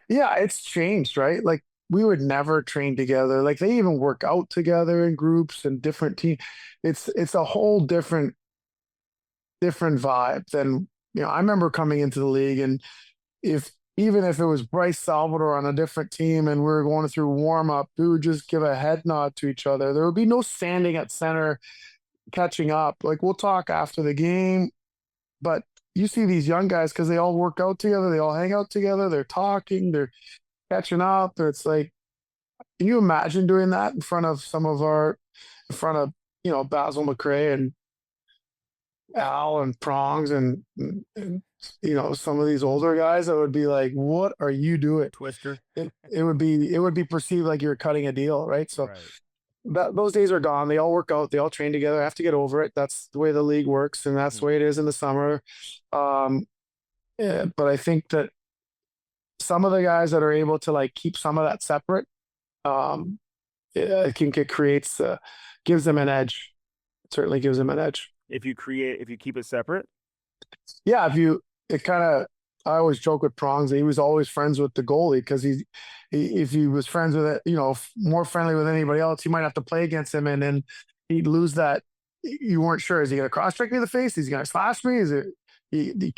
Speaker 3: Yeah, it's changed, right? Like we would never train together. Like they even work out together in groups and different teams. It's a whole different vibe than, I remember coming into the league, and even if it was Bryce Salvador on a different team and we were going through warm up, we would just give a head nod to each other. There would be no standing at center catching up. Like we'll talk after the game, but you see these young guys, because they all work out together, they all hang out together, they're talking, they're catching up. It's like, can you imagine doing that in front of Basil McRae and Al and Prongs and some of these older guys that would be like, what are you doing?
Speaker 1: Twister.
Speaker 3: It would be perceived like you're cutting a deal, right? So
Speaker 1: Right.
Speaker 3: those days are gone. They all work out, they all train together. I have to get over it. That's the way the league works, and that's the way it is in the summer. But I think that some of the guys that are able to like keep some of that separate, I think it gives them an edge. It certainly gives them an edge.
Speaker 1: If you keep it separate.
Speaker 3: Yeah, I always joke with Prongs that he was always friends with the goalie, because if he was friends with it, more friendly with anybody else, he might have to play against him, and then he'd lose that. You weren't sure, is he going to cross check me in the face? Is he going to slash me? Is it? He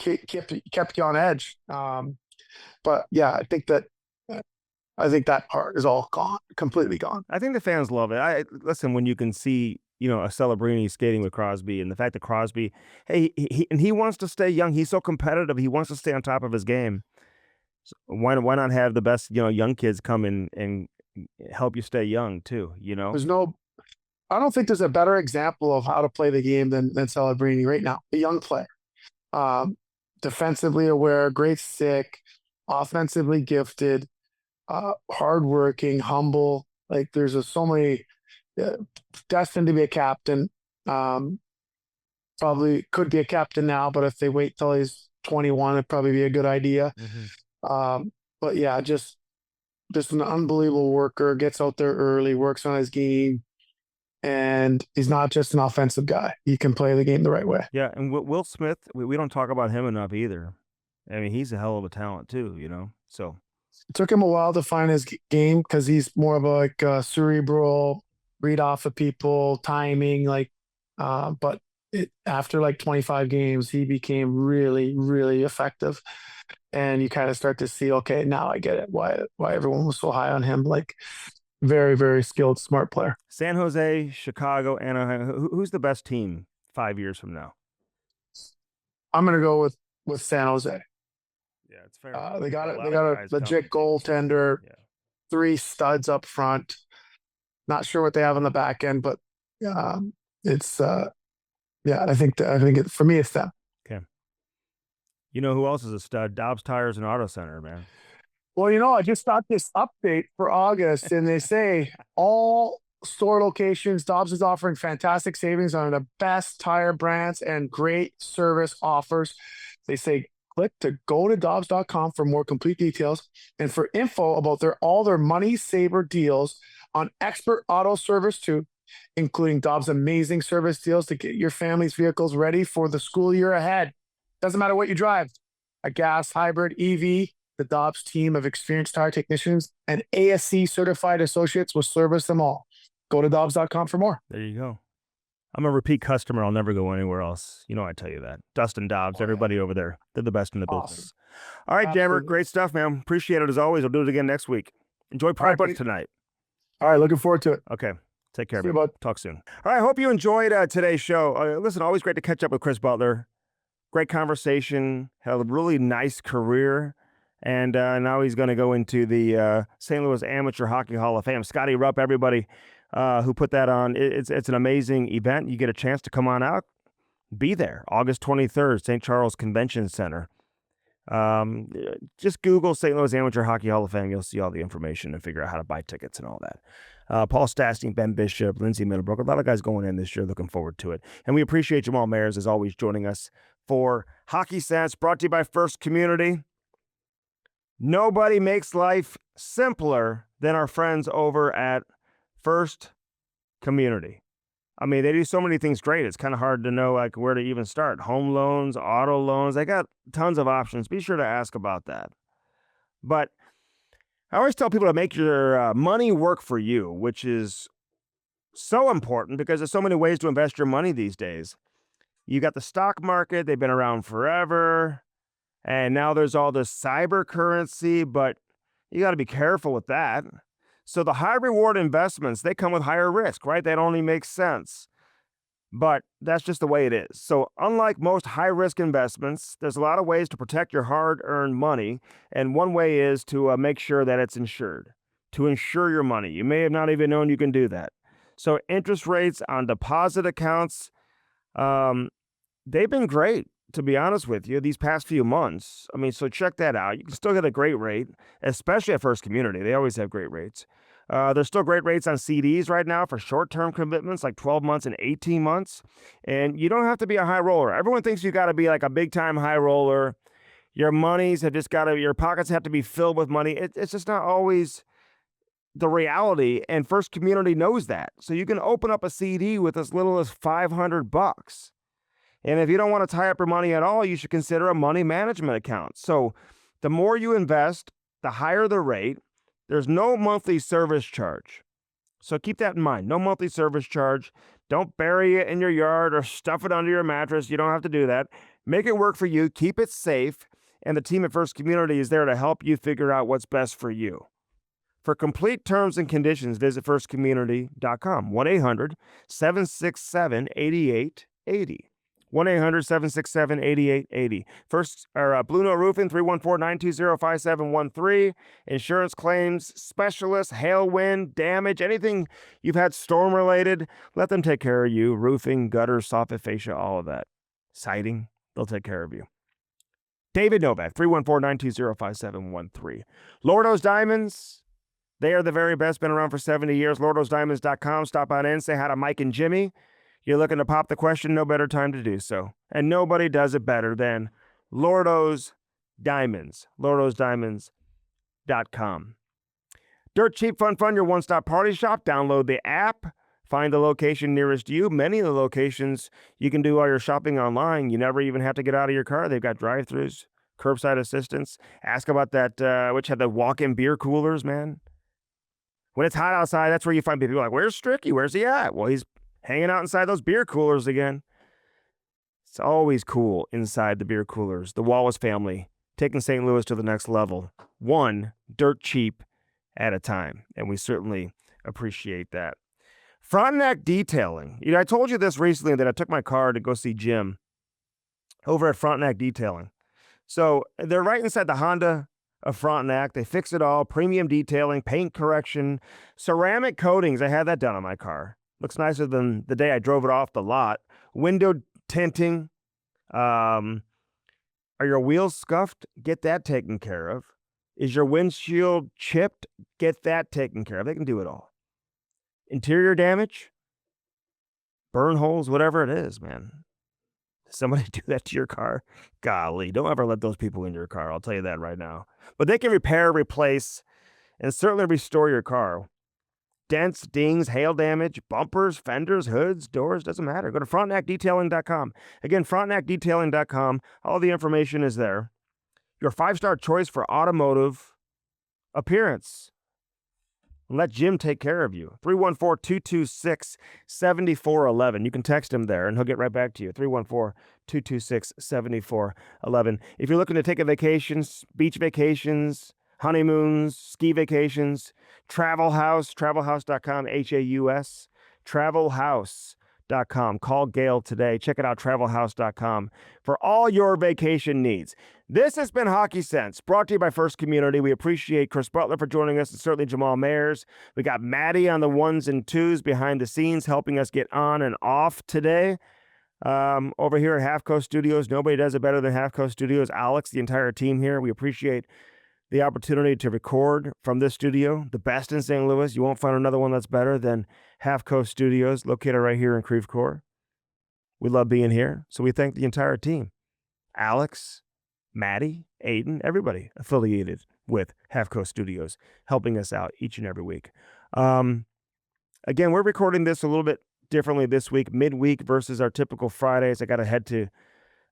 Speaker 3: kept you on edge. But yeah, I think that part is all gone, completely gone.
Speaker 1: I think the fans love it. Listen, when you can see, a Celebrini skating with Crosby, and the fact that Crosby, hey, he wants to stay young. He's so competitive. He wants to stay on top of his game. So why not have the best, young kids come in and help you stay young too,
Speaker 3: I don't think there's a better example of how to play the game than Celebrini right now. A young player, defensively aware, great stick, offensively gifted, hardworking, humble. Like there's so many, destined to be a captain. Probably could be a captain now, but if they wait till he's 21, it'd probably be a good idea. But yeah, just an unbelievable worker, gets out there early, works on his game, and he's not just an offensive guy. He can play the game the right way.
Speaker 1: Yeah, and Will Smith, we don't talk about him enough either. I mean, he's a hell of a talent too, so.
Speaker 3: It took him a while to find his game, because he's more of a cerebral, read off of people, timing, but after like 25 games, he became really, really effective. And you kind of start to see, okay, now I get it, why everyone was so high on him. Like very, very skilled, smart player.
Speaker 1: San Jose, Chicago, Anaheim. Who's the best team 5 years from now?
Speaker 3: I'm going to go with San Jose.
Speaker 1: Yeah, it's fair.
Speaker 3: They got a legit goaltender, 3 studs up front. Not sure what they have on the back end, but it's I think for me it's them.
Speaker 1: Okay. You know who else is a stud? Dobbs Tires and Auto Center, man.
Speaker 3: Well, I just got this update for August, and they say all store locations, Dobbs is offering fantastic savings on the best tire brands and great service offers. They say click to go to Dobbs.com for more complete details and for info about all their money saver deals on expert auto service too, including Dobbs' amazing service deals to get your family's vehicles ready for the school year ahead. Doesn't matter what you drive, a gas, hybrid, EV, the Dobbs team of experienced tire technicians and ASC certified associates will service them all. Go to Dobbs.com for more.
Speaker 1: There you go. I'm a repeat customer. I'll never go anywhere else. I tell you that. Dustin Dobbs, everybody over there, they're the best in the business. All right, Jammer, great stuff, man. Appreciate it as always. We'll do it again next week. Enjoy practice tonight.
Speaker 3: All right, looking forward to it.
Speaker 1: Okay. Take care,
Speaker 3: See you,
Speaker 1: man.
Speaker 3: bud.
Speaker 1: Talk soon. All right, I hope you enjoyed today's show. Listen, always great to catch up with Chris Butler. Great conversation. Had a really nice career. And now he's going to go into the St. Louis Amateur Hockey Hall of Fame. Scotty Rupp, everybody who put that on. It's an amazing event. You get a chance to come on out. Be there. August 23rd, St. Charles Convention Center. Just Google St. Louis Amateur Hockey Hall of Fame. You'll see all the information and figure out how to buy tickets and all that. Paul Stastny, Ben Bishop, Lindsay Middlebrook, a lot of guys going in this year. Looking forward to it. And we appreciate Jamal Mayers, as always, joining us for Hockey Sense, brought to you by First Community. Nobody makes life simpler than our friends over at First Community. I mean, they do so many things great. It's kind of hard to know like where to even start. Home loans, auto loans, they got tons of options. Be sure to ask about that. But I always tell people to make your money work for you, which is so important because there's so many ways to invest your money these days. You got the stock market, they've been around forever. And now there's all this cyber currency, but you got to be careful with that. So the high reward investments, they come with higher risk, right? That only makes sense. But that's just the way it is. So unlike most high risk investments, there's a lot of ways to protect your hard earned money. And one way is to make sure that it's insured, to insure your money. You may have not even known you can do that. So interest rates on deposit accounts, they've been great, to be honest with you, these past few months. I mean, so check that out. You can still get a great rate, especially at First Community. They always have great rates. There's still great rates on CDs right now for short-term commitments, like 12 months and 18 months. And you don't have to be a high roller. Everyone thinks you got to be like a big-time high roller. Your monies have just got to, your pockets have to be filled with money. It's just not always the reality, and First Community knows that. So you can open up a CD with as little as $500. And if you don't want to tie up your money at all, you should consider a money management account. So the more you invest, the higher the rate. There's no monthly service charge. So keep that in mind. No monthly service charge. Don't bury it in your yard or stuff it under your mattress. You don't have to do that. Make it work for you. Keep it safe. And the team at First Community is there to help you figure out what's best for you. For complete terms and conditions, visit firstcommunity.com. 1-800-767-8880. 1-800-767-8880. Blue Note Roofing, 314-920-5713. Insurance claims specialists, hail, wind, damage, anything you've had storm-related, let them take care of you. Roofing, gutters, soffit, fascia, all of that. Siding, they'll take care of you. David Novak, 314-920-5713. Lordo's Diamonds, they are the very best, been around for 70 years. Lordo'sDiamonds.com. Stop on in, say hi to Mike and Jimmy. You're looking to pop the question, no better time to do so. And nobody does it better than Lordo's Diamonds. Lordo'sDiamonds.com. Dirt Cheap Fun, your one-stop party shop. Download the app. Find the location nearest you. Many of the locations, you can do all your shopping online. You never even have to get out of your car. They've got drive-thrus, curbside assistance. Ask about that, which had the walk-in beer coolers, man. When it's hot outside, that's where you find people like, where's Stricky? Where's he at? Well, he's hanging out inside those beer coolers again. It's always cool inside the beer coolers. The Wallace family taking St. Louis to the next level, one dirt cheap at a time. And we certainly appreciate that. Frontenac Detailing. I told you this recently that I took my car to go see Jim over at Frontenac Detailing. So they're right inside the Honda of Frontenac. They fix it all. Premium detailing, paint correction, ceramic coatings. I had that done on my car. Looks nicer than the day I drove it off the lot. Window tinting. Are your wheels scuffed? Get that taken care of. Is your windshield chipped? Get that taken care of. They can do it all. Interior damage? Burn holes? Whatever it is, man. Somebody do that to your car? Golly, don't ever let those people in your car. I'll tell you that right now. But they can repair, replace, and certainly restore your car. Dents, dings, hail damage, bumpers, fenders, hoods, doors, doesn't matter. Go to frontneckdetailing.com. Again, frontneckdetailing.com. All the information is there. Your 5-star choice for automotive appearance. Let Jim take care of you. 314-226-7411. You can text him there, and he'll get right back to you. 314-226-7411. If you're looking to take a vacation, beach vacations, honeymoons, ski vacations, Travel House, travelhouse.com, HAUS, travelhouse.com. Call Gail today. Check it out, travelhouse.com, for all your vacation needs. This has been Hockey Sense, brought to you by First Community. We appreciate Chris Butler for joining us, and certainly Jamal Mayers. We got Maddie on the ones and twos behind the scenes, helping us get on and off today. Over here at HHoF Studios, nobody does it better than HHoF Studios. Alex, the entire team here, we appreciate the opportunity to record from this studio, the best in St. Louis. You won't find another one that's better than HHoF Studios, located right here in Creve Coeur. We love being here, so we thank the entire team. Alex, Maddie, Aiden, everybody affiliated with HHoF Studios, helping us out each and every week. Again, we're recording this a little bit differently this week, midweek versus our typical Fridays. I got to head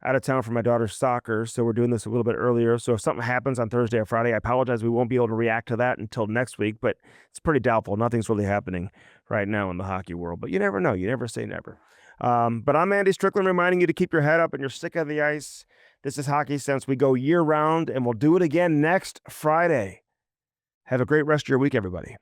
Speaker 1: out of town for my daughter's soccer, so we're doing this a little bit earlier. So if something happens on Thursday or Friday, I apologize. We won't be able to react to that until next week, but it's pretty doubtful. Nothing's really happening right now in the hockey world, but you never know. You never say never. But I'm Andy Strickland, reminding you to keep your head up and your stick on the ice. This is Hockey Sense. We go year round, and we'll do it again next Friday. Have a great rest of your week, everybody.